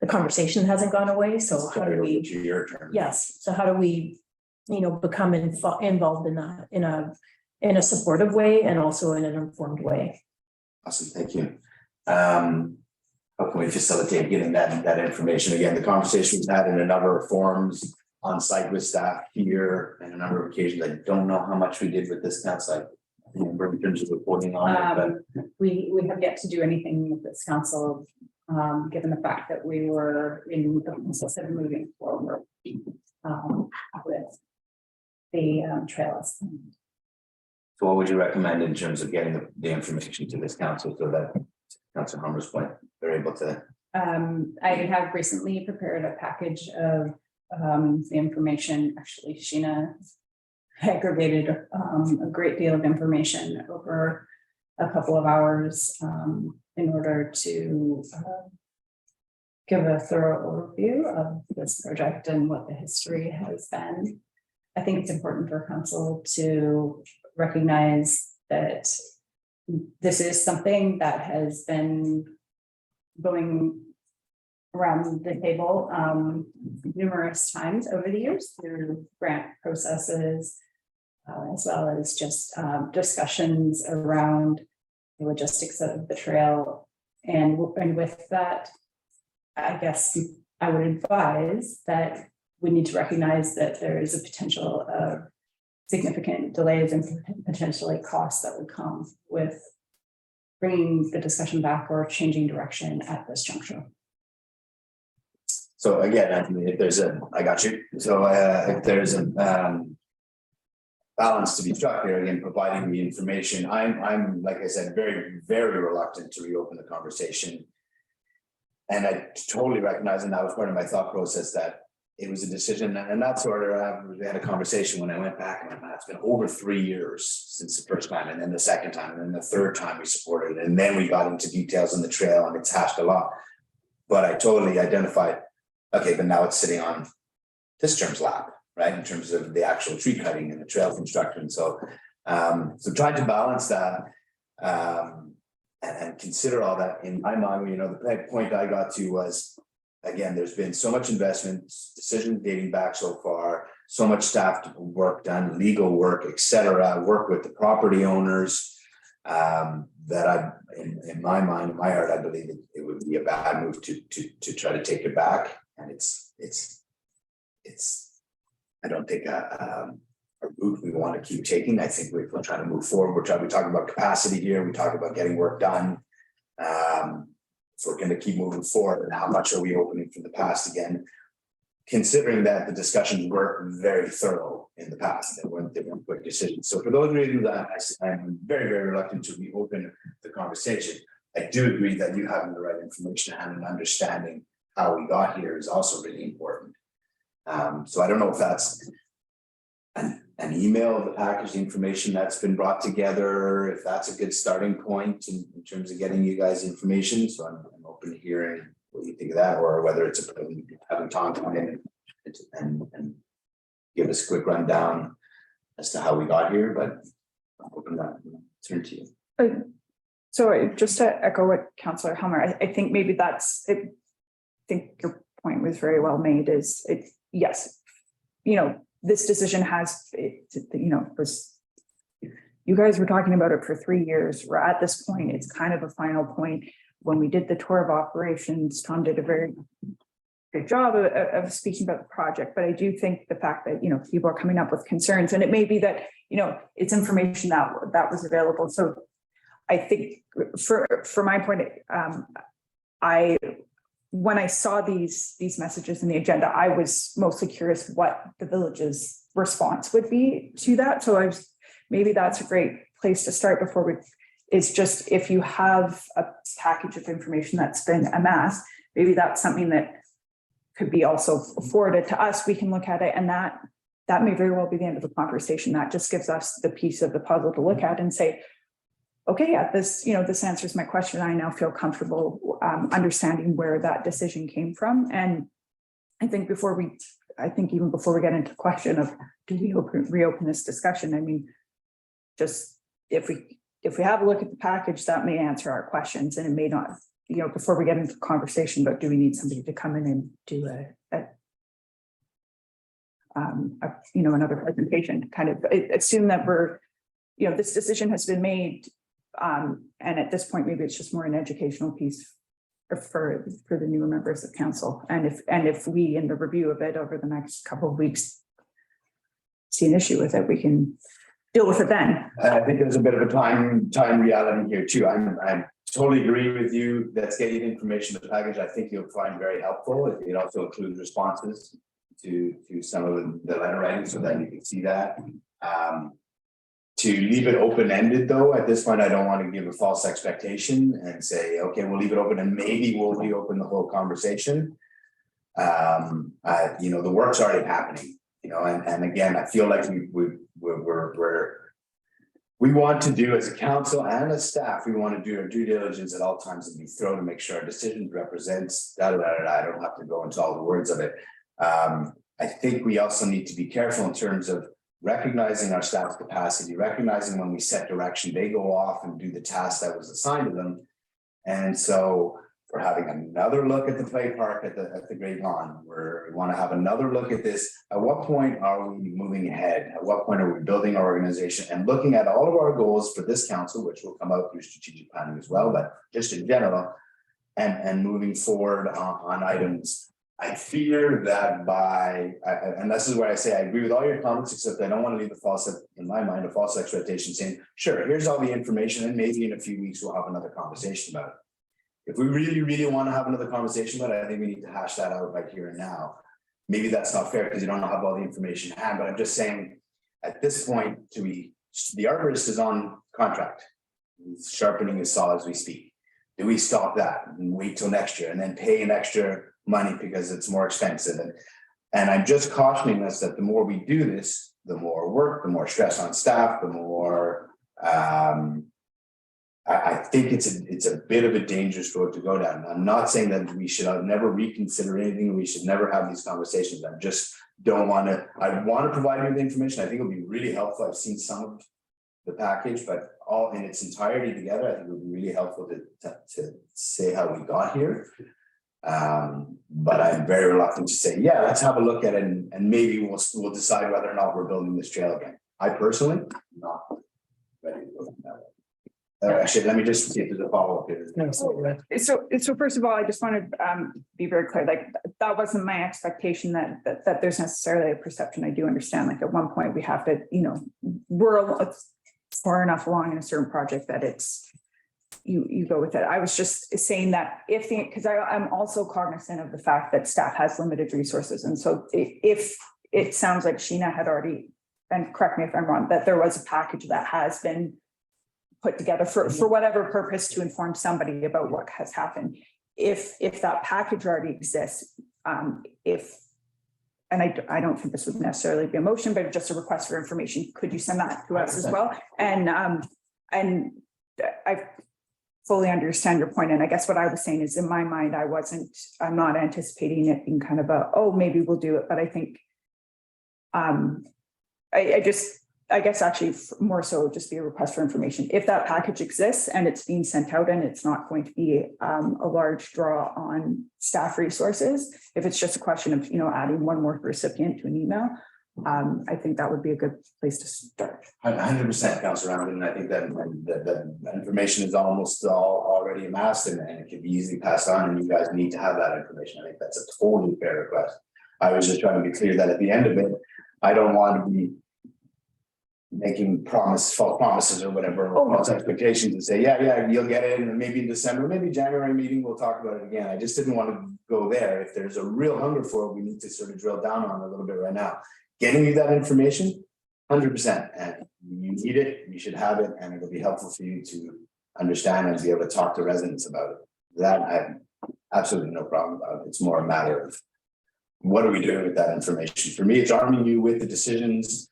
the conversation hasn't gone away. So how do we, yes. So how do we, become involved in that in a supportive way and also in an informed way? Awesome, thank you. How can we facilitate getting that information? Again, the conversation we've had in a number of forums on site with staff here and a number of occasions. I don't know how much we did with this council. In terms of reporting on it, but we have yet to do anything with this council. Given the fact that we were in the process of moving forward with the trails. So what would you recommend in terms of getting the information to this council so that Councilor Harmer's point, they're able to? I have recently prepared a package of the information. Actually, Sheena aggregated a great deal of information over a couple of hours in order to give a thorough overview of this project and what the history has been. I think it's important for council to recognize that this is something that has been going around the table numerous times over the years through grant processes, as well as just discussions around the logistics of the trail. And with that, I guess I would advise that we need to recognize that there is a potential of significant delays and potentially costs that would come with bringing the discussion back or changing direction at this juncture. So again, if there's I got you. So if there's a balance to be struck here, again, providing the information, I'm like I said, very, very reluctant to reopen the conversation. And I totally recognize, and that was part of my thought process, that it was a decision, and that's sort of, we had a conversation when I went back, and it's been over 3 years since the first time, and then the second time, and then the third time we supported it, and then we got into details on the trail, and it's hashed a lot. But I totally identified, okay, but now it's sitting on this term's lap, right, in terms of the actual tree cutting and the trail construction. So, so trying to balance that and consider all that in my mind. The point I got to was, again, there's been so much investment, decisions dating back so far, so much staff work done, legal work, etc., work with the property owners, that in my mind, in my heart, I believe it would be a bad move to try to take it back. And it's I don't think a route we want to keep taking. I think we're trying to move forward. We talk about capacity here. We talk about getting work done. If we're going to keep moving forward, and how much are we opening from the past again? considering that the discussions were very thorough in the past, they weren't quick decisions. So for those reasons, I'm very, very reluctant to reopen the conversation. I do agree that you having the right information and an understanding how we got here is also really important. So I don't know if that's an email of the package, the information that's been brought together, if that's a good starting point in terms of getting you guys information. So I'm open to hearing what you think of that, or whether it's having Tom come in and give us a quick rundown as to how we got here, but I'm hoping that turn to you. So just to echo what Councillor Helmer, I think maybe that's it. I think your point was very well made, is it, yes, you know, this decision has, was, you guys were talking about it for 3 years. We're at this point, it's kind of a final point. When we did the tour of operations, Tom did a very good job of speaking about the project, but I do think the fact that, you know, people are coming up with concerns, and it may be that, you know, it's information that was available. So I think for my point, when I saw these messages in the agenda, I was mostly curious what the village's response would be to that. So maybe that's a great place to start before we, is just if you have a package of information that's been amassed, maybe that's something that could be also forwarded to us. We can look at it, and that may very well be the end of the conversation. That just gives us the piece of the puzzle to look at and say, okay, yeah, this, you know, this answers my question. I now feel comfortable understanding where that decision came from. And I think even before we get into the question of do we reopen this discussion, I mean, just if we have a look at the package, that may answer our questions, and it may not, you know, before we get into the conversation, but do we need somebody to come in and do another presentation, kind of assume that we're, you know, this decision has been made. And at this point, maybe it's just more an educational piece for the newer members of council. And if we, in the review of it over the next couple of weeks, see an issue with it, we can deal with it then. I think there's a bit of a time reality here too. I totally agree with you. Let's get you the information in the package. I think you'll find very helpful. It also includes responses to some of the letter writing, so that you can see that. To leave it open-ended though, at this point, I don't want to give a false expectation and say, okay, we'll leave it open and maybe we'll reopen the whole conversation. You know, the work's already happening, you know, and again, I feel like we want to do, as a council and as staff, we want to do our due diligence at all times and be thorough to make sure our decision represents I don't have to go into all the words of it. I think we also need to be careful in terms of recognizing our staff's capacity, recognizing when we set direction, they go off and do the task that was assigned to them. And so we're having another look at the play park at the Great Lawn, where we want to have another look at this. At what point are we moving ahead? At what point are we building our organization and looking at all of our goals for this council, which will come out through strategic planning as well, but just in general, and moving forward on items. I fear that and this is where I say I agree with all your comments, except I don't want to leave in my mind, a false expectation saying, sure, here's all the information, and maybe in a few weeks we'll have another conversation about it. If we really, really want to have another conversation about it, I think we need to hash that out right here and now. Maybe that's not fair because you don't have all the information in hand, but I'm just saying at this point, the arborist is on contract. He's sharpening his saw as we speak. Do we stop that and wait till next year and then pay an extra money because it's more expensive? And I'm just cautioning us that the more we do this, the more work, the more stress on staff, the more I think it's a bit of a dangerous road to go down. I'm not saying that we should never reconsider anything. We should never have these conversations. I just don't want to. I want to provide you with information. I think it'll be really helpful. I've seen some of the package, but all in its entirety together, I think it would be really helpful to say how we got here. But I'm very reluctant to say, yeah, let's have a look at it and maybe we'll decide whether or not we're building this trail again. I personally am not ready to go that way. Actually, let me just see if there's a follow-up here. So first of all, I just want to be very clear, like that wasn't my expectation that there's necessarily a perception. I do understand, like at one point we have to, you know, we're far enough along in a certain project that it's you go with it. I was just saying that because I'm also cognizant of the fact that staff has limited resources. And so if it sounds like Sheena had already, and correct me if I'm wrong, that there was a package that has been put together for whatever purpose to inform somebody about what has happened. If that package already exists, and I don't think this would necessarily be a motion, but just a request for information, could you send that to us as well? And I fully understand your point. And I guess what I was saying is, in my mind, I'm not anticipating it being kind of maybe we'll do it, but I think I guess actually more so just be a request for information. If that package exists and it's being sent out and it's not going to be a large draw on staff resources, if it's just a question of, adding one more recipient to an email, I think that would be a good place to start. 100%, Councillor Ramsden, and I think that information is almost all already amassed and it can be easily passed on, and you guys need to have that information. I think that's a totally fair request. I was just trying to be clear that at the end of it, I don't want to be making false promises or whatever, false expectations and say, yeah, you'll get it, and maybe in December, maybe January meeting, we'll talk about it again. I just didn't want to go there. If there's a real hunger for it, we need to sort of drill down on it a little bit right now. Getting you that information, 100%, and you need it, you should have it, and it'll be helpful for you to understand and be able to talk to residents about it. That I have absolutely no problem about. It's more a matter of what are we doing with that information? For me, it's arming you with the decisions,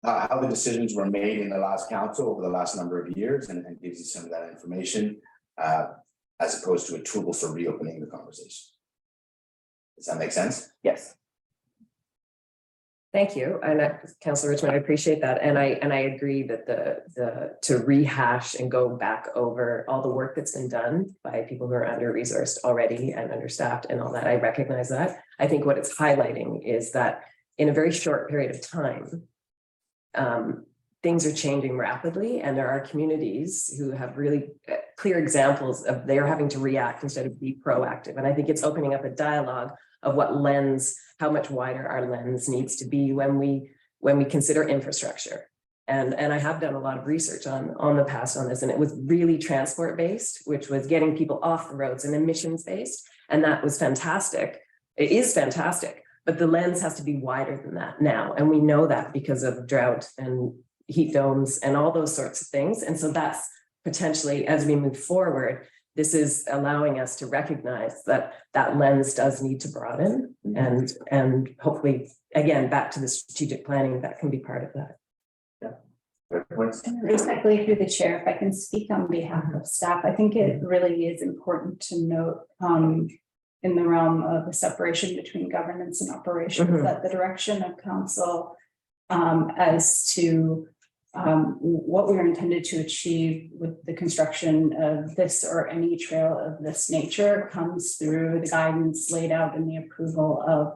how the decisions were made in the last council over the last number of years, and gives you some of that information as opposed to a tool for reopening the conversation. Does that make sense? Yes. Thank you. And Councillor Richmond, I appreciate that. And I agree that to rehash and go back over all the work that's been done by people who are under-resourced already and understaffed and all that, I recognize that. I think what it's highlighting is that in a very short period of time, things are changing rapidly, and there are communities who have really clear examples of they're having to react instead of be proactive. And I think it's opening up a dialogue of what lens, how much wider our lens needs to be when we consider infrastructure. And I have done a lot of research on the past on this, and it was really transport based, which was getting people off the roads, and emissions based. And that was fantastic. It is fantastic, but the lens has to be wider than that now. And we know that because of drought and heat domes and all those sorts of things. And so that's potentially, as we move forward, this is allowing us to recognize that that lens does need to broaden, and hopefully, again, back to the strategic planning, that can be part of that. Respectfully through the chair, if I can speak on behalf of staff, I think it really is important to note in the realm of the separation between governance and operations, that the direction of council as to what we are intended to achieve with the construction of this or any trail of this nature comes through the guidance laid out in the approval of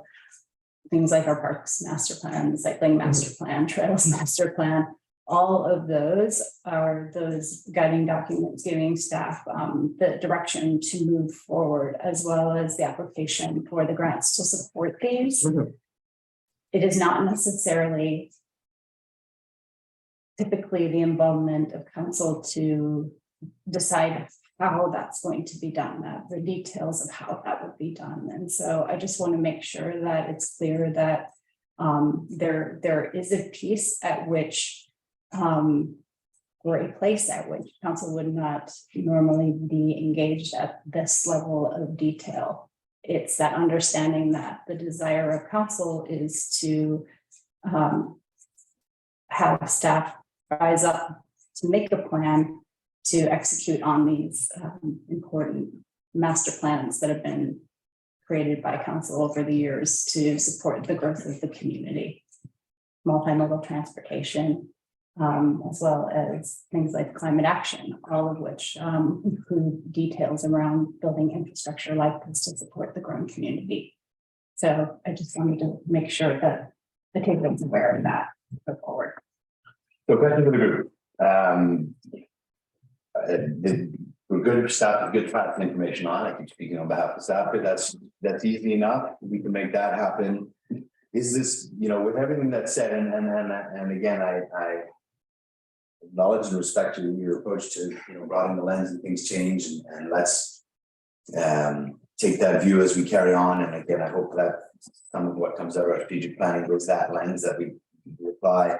things like our parks master plan, the cycling master plan, trails master plan. All of those are those guiding documents giving staff the direction to move forward, as well as the application for the grants to support these. It is not necessarily typically the involvement of council to decide how that's going to be done, the details of how that would be done. And so I just want to make sure that it's clear that there is a piece at which or a place at which council would not normally be engaged at this level of detail. It's that understanding that the desire of council is to have staff rise up to make a plan to execute on these important master plans that have been created by council over the years to support the growth of the community, multimodal transportation, as well as things like climate action, all of which include details around building infrastructure like this to support the growing community. So I just wanted to make sure that the table is aware of that going forward. So question for the group. We're good staff, good fact information on. I keep speaking on behalf of staff, but that's easy enough. We can make that happen. Is this, with everything that's said, and again, acknowledge and respect your approach to, broadening the lens and things change and let's take that view as we carry on. And again, I hope that some of what comes out of our strategic planning was that lens that we apply.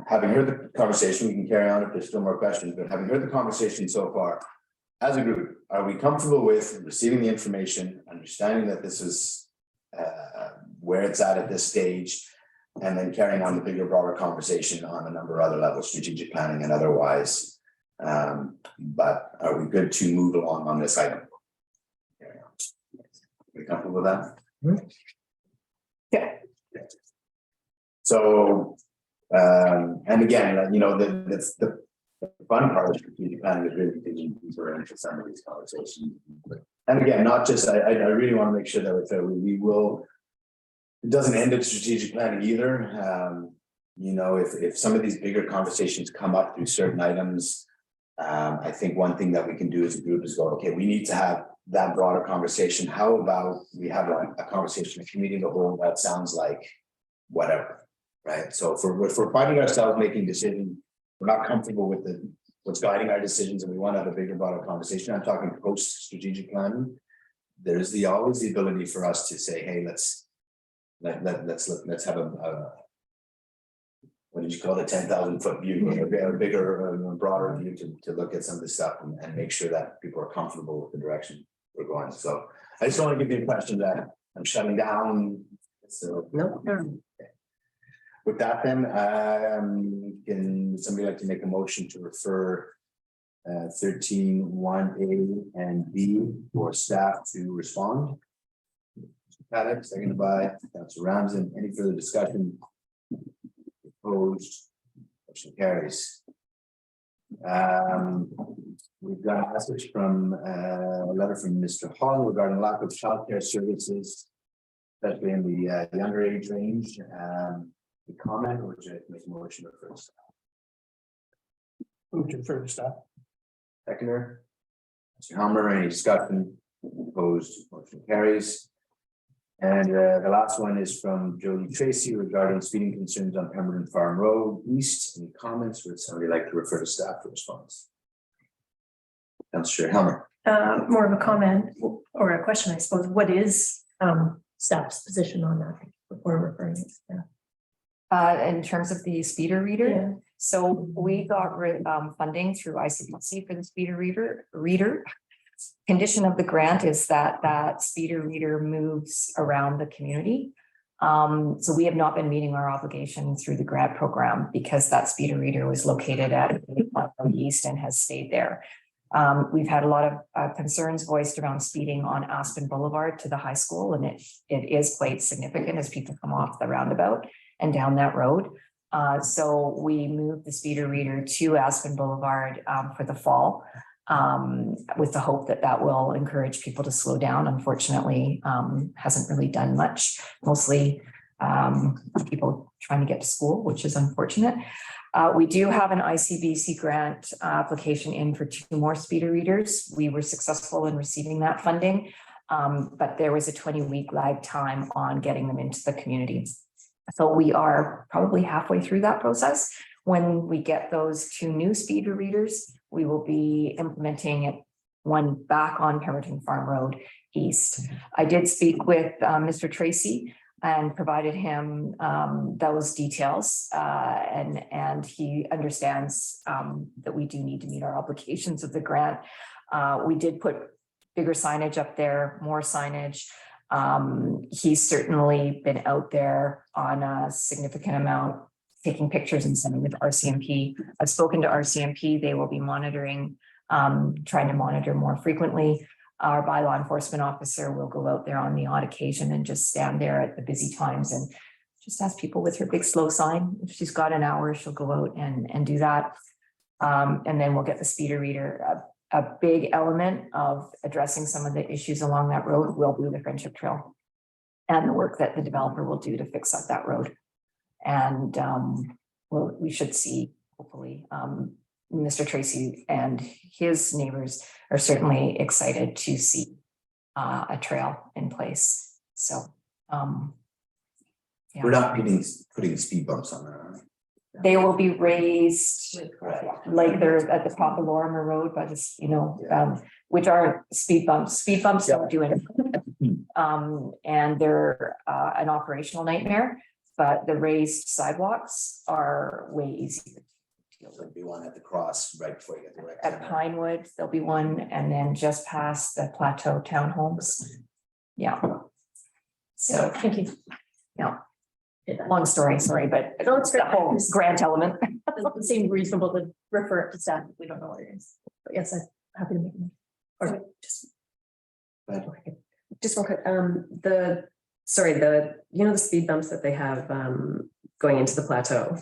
Having heard the conversation, we can carry on if there's still more questions, but having heard the conversation so far, as a group, are we comfortable with receiving the information, understanding that this is where it's at this stage, and then carrying on the bigger, broader conversation on a number of other levels, strategic planning and otherwise? But are we good to move along on this item? Are we comfortable with that? Yeah. So, and again, that's the fun part of strategic planning is really digging deeper into some of these conversations. And again, not just, I really want to make sure that we will, it doesn't end at strategic planning either. If some of these bigger conversations come up through certain items, I think one thing that we can do as a group is go, okay, we need to have that broader conversation. How about we have a conversation, a committee in the whole that sounds like whatever, right? So if we're finding ourselves making decisions, we're not comfortable with what's guiding our decisions, and we want to have a bigger, broader conversation. I'm talking post strategic planning. There's always the ability for us to say, hey, let's have a what did you call it, 10,000-foot view, a bigger, broader view to look at some of this stuff and make sure that people are comfortable with the direction we're going. So I just don't want to give the impression that I'm shutting down. So No. with that, then can somebody like to make a motion to refer 13(1)(a) and B for staff to respond? Paddock, seconded by Councilor Ramsden. Any further discussion? Opposed? Motion carries. We've got a message from a letter from Mr. Hall regarding lack of childcare services, especially in the younger age range. The comment, or would you make a motion first? Move to refer to staff. Seconder. Mr. Helmer, any discussion? Opposed? Motion carries. And the last one is from Jody Tracy regarding speeding concerns on Pemberton Farm Road East. Any comments? Would somebody like to refer to staff for response? Councilor Helmer. More of a comment or a question, I suppose. What is staff's position on that before referring it? In terms of the speeder reader. Yeah. So we got funding through ICBC for the speeder reader. Condition of the grant is that speeder reader moves around the community. So we have not been meeting our obligation through the grant program because that speeder reader was located at East and has stayed there. We've had a lot of concerns voiced around speeding on Aspen Boulevard to the high school, and it is quite significant as people come off the roundabout and down that road. So we moved the speeder reader to Aspen Boulevard for the fall with the hope that will encourage people to slow down. Unfortunately, hasn't really done much, mostly people trying to get to school, which is unfortunate. We do have an ICBC grant application in for 2 more speeder readers. We were successful in receiving that funding, but there was a 20-week lag time on getting them into the community. So we are probably halfway through that process. When we get those 2 new speeder readers, we will be implementing one back on Pemberton Farm Road East. I did speak with Mr. Tracy and provided him those details, and he understands that we do need to meet our obligations of the grant. We did put bigger signage up there, more signage. He's certainly been out there on a significant amount, taking pictures and sending them to RCMP. I've spoken to RCMP. They will be monitoring, trying to monitor more frequently. Our bylaw enforcement officer will go out there on the odd occasion and just stand there at the busy times and just ask people with her big slow sign. If she's got an hour, she'll go out and do that. And then we'll get the speeder reader. A big element of addressing some of the issues along that road will be the Friendship Trail and the work that the developer will do to fix up that road. And we should see, hopefully, Mr. Tracy and his neighbors are certainly excited to see a trail in place. So, We're not putting speed bumps on there. They will be raised like they're at the top of Lorimer Road by this, which are speed bumps. Speed bumps don't do anything. And they're an operational nightmare, but the raised sidewalks are way easier. There'll be one at the cross right before you get the rec At center. Pinewood, there'll be one, and then just past the Plateau Townhomes. Yeah. So, Thank you. long story, sorry, but No, it's the great. whole grant element. It seemed reasonable to refer it to staff if we don't know what it is. But yes, I'm happy to make it. Or just. Just real quick, the speed bumps that they have, going into the plateau.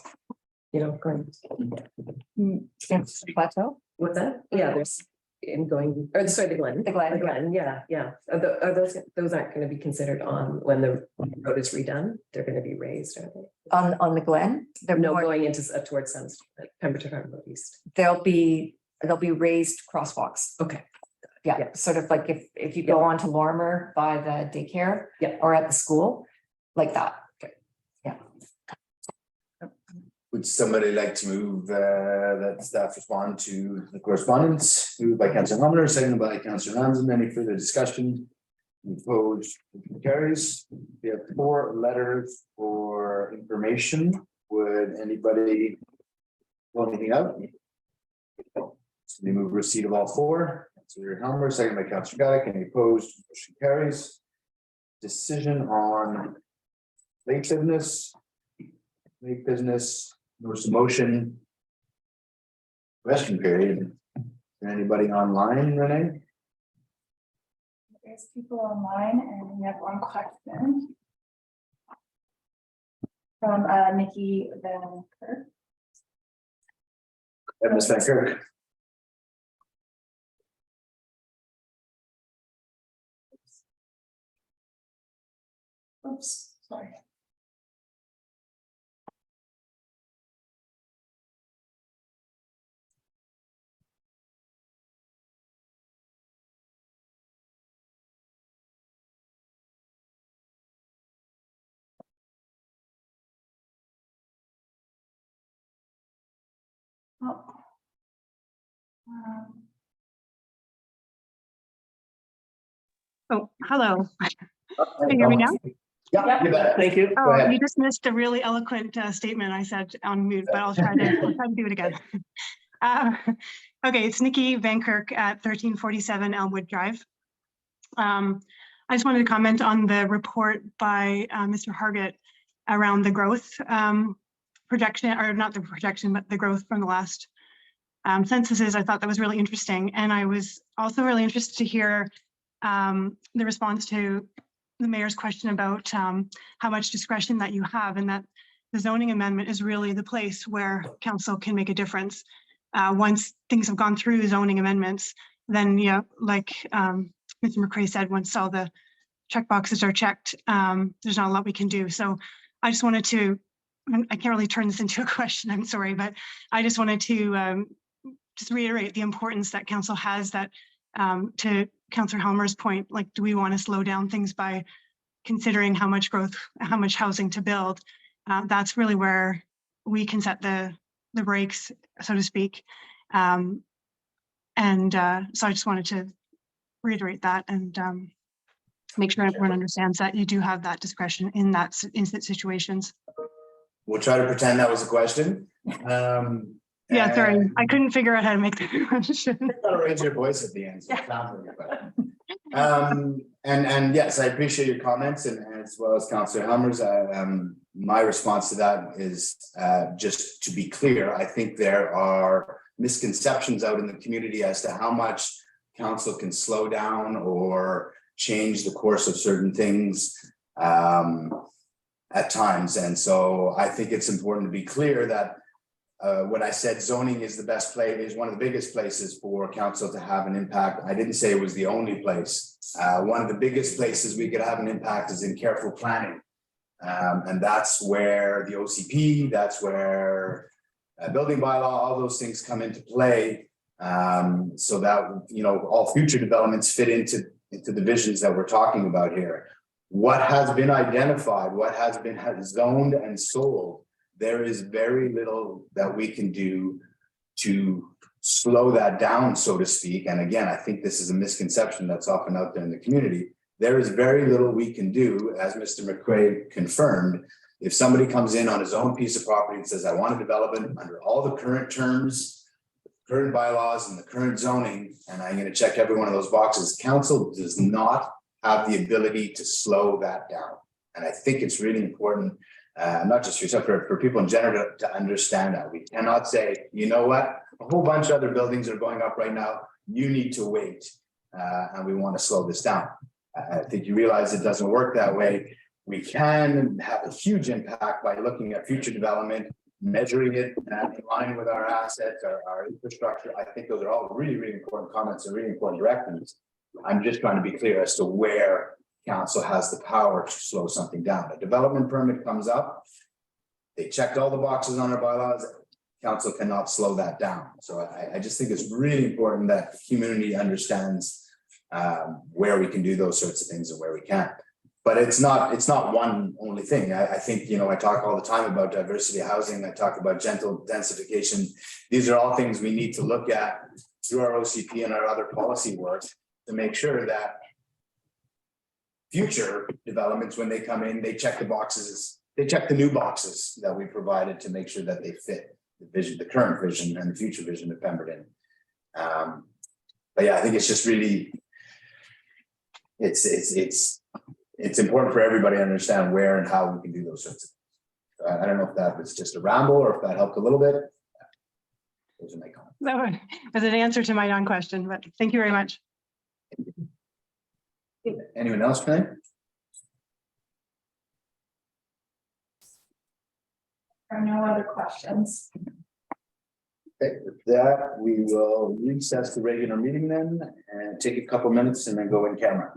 Plateau? What's that? Yeah, there's the Glen. The Glen. The Glen, yeah. Are those aren't gonna be considered on when the road is redone? They're gonna be raised, are they? On the Glen, Going into towards Pemberton Farm Road East. they'll be raised crosswalks. Okay. Yeah, sort of like if you go on to Lorimer by the daycare. Yeah. Or at the school, like that. Would somebody like to move that staff respond to the correspondence? Moved by Councillor Hummer, seconded by Councillor Ramsden. Any further discussion? Opposed? Carries. We have 4 letters for information. Would anybody want anything out? So we move receipt of all 4. Councillor Hummer, seconded by Councillor Gaddick. Any opposed? Motion carries. Decision on late business. Late business. Notice of motion. Question period. Is there anybody online, Renee? There's people online and we have one question. From Nikki Van Kirk. Ms. Van Kirk. Oops, sorry. Oh, hello. Can you hear me now? Yeah, you bet. Thank you. Go Oh, ahead. you just missed a really eloquent statement I said on mute, but I'll try to do it again. Okay, it's Nikki Van Kirk at 1347 Elmwood Drive. I just wanted to comment on the report by Mr. Hargett around the growth projection, or not the projection, but the growth from the last censuses. I thought that was really interesting. And I was also really interested to hear the response to the mayor's question about how much discretion that you have, and that the zoning amendment is really the place where council can make a difference. Once things have gone through zoning amendments, then like Mr. McCray said, once all the check boxes are checked, there's not a lot we can do. So I just wanted to, I can't really turn this into a question, I'm sorry, but I just wanted to just reiterate the importance that council has, that to Councillor Helmer's point, like, do we want to slow down things by considering how much growth, how much housing to build? That's really where we can set the brakes, so to speak. So I just wanted to reiterate that and make sure everyone understands that you do have that discretion in situations. We'll try to pretend that was a question. Yeah, sorry, I couldn't figure out how to make the question. Raise your voice at the end. So it sounds like a question. And yes, I appreciate your comments, and as well as Councillor Helmer's. My response to that is just to be clear. I think there are misconceptions out in the community as to how much council can slow down or change the course of certain things at times. And so I think it's important to be clear that when I said zoning is the best place, is one of the biggest places for council to have an impact, I didn't say it was the only place. One of the biggest places we could have an impact is in careful planning. And that's where the OCP, that's where building bylaw, all those things come into play. So that, all future developments fit into the visions that we're talking about here. What has been identified, what has been zoned and sold, there is very little that we can do to slow that down, so to speak. And again, I think this is a misconception that's often out there in the community. There is very little we can do, as Mr. McQuaid confirmed. If somebody comes in on his own piece of property and says, I want a development under all the current terms, current bylaws and the current zoning, and I'm going to check every one of those boxes, council does not have the ability to slow that down. And I think it's really important, not just yourself, for people in general to understand that. We cannot say, you know what, a whole bunch of other buildings are going up right now, you need to wait, and we want to slow this down. I think you realize it doesn't work that way. We can have a huge impact by looking at future development, measuring it in line with our assets, our infrastructure. I think those are all really, really important comments and really important directives. I'm just trying to be clear as to where council has the power to slow something down. A development permit comes up, they checked all the boxes on our bylaws, council cannot slow that down. So I just think it's really important that the community understands where we can do those sorts of things and where we can't. But it's not one only thing. I think, you know, I talk all the time about diversity housing. I talk about gentle densification. These are all things we need to look at through our OCP and our other policy work to make sure that future developments, when they come in, they check the boxes, they check the new boxes that we provided to make sure that they fit the vision, the current vision and the future vision of Pemberton. But yeah, I think it's just really, it's important for everybody to understand where and how we can do those sorts of things. I don't know if that was just a ramble or if that helped a little bit. Those are my comments. That was an answer to my non-question, but thank you very much. Anyone else, Clay? There are no other questions. Okay, with that, we will recess the regular meeting then and take a couple minutes and then go in camera.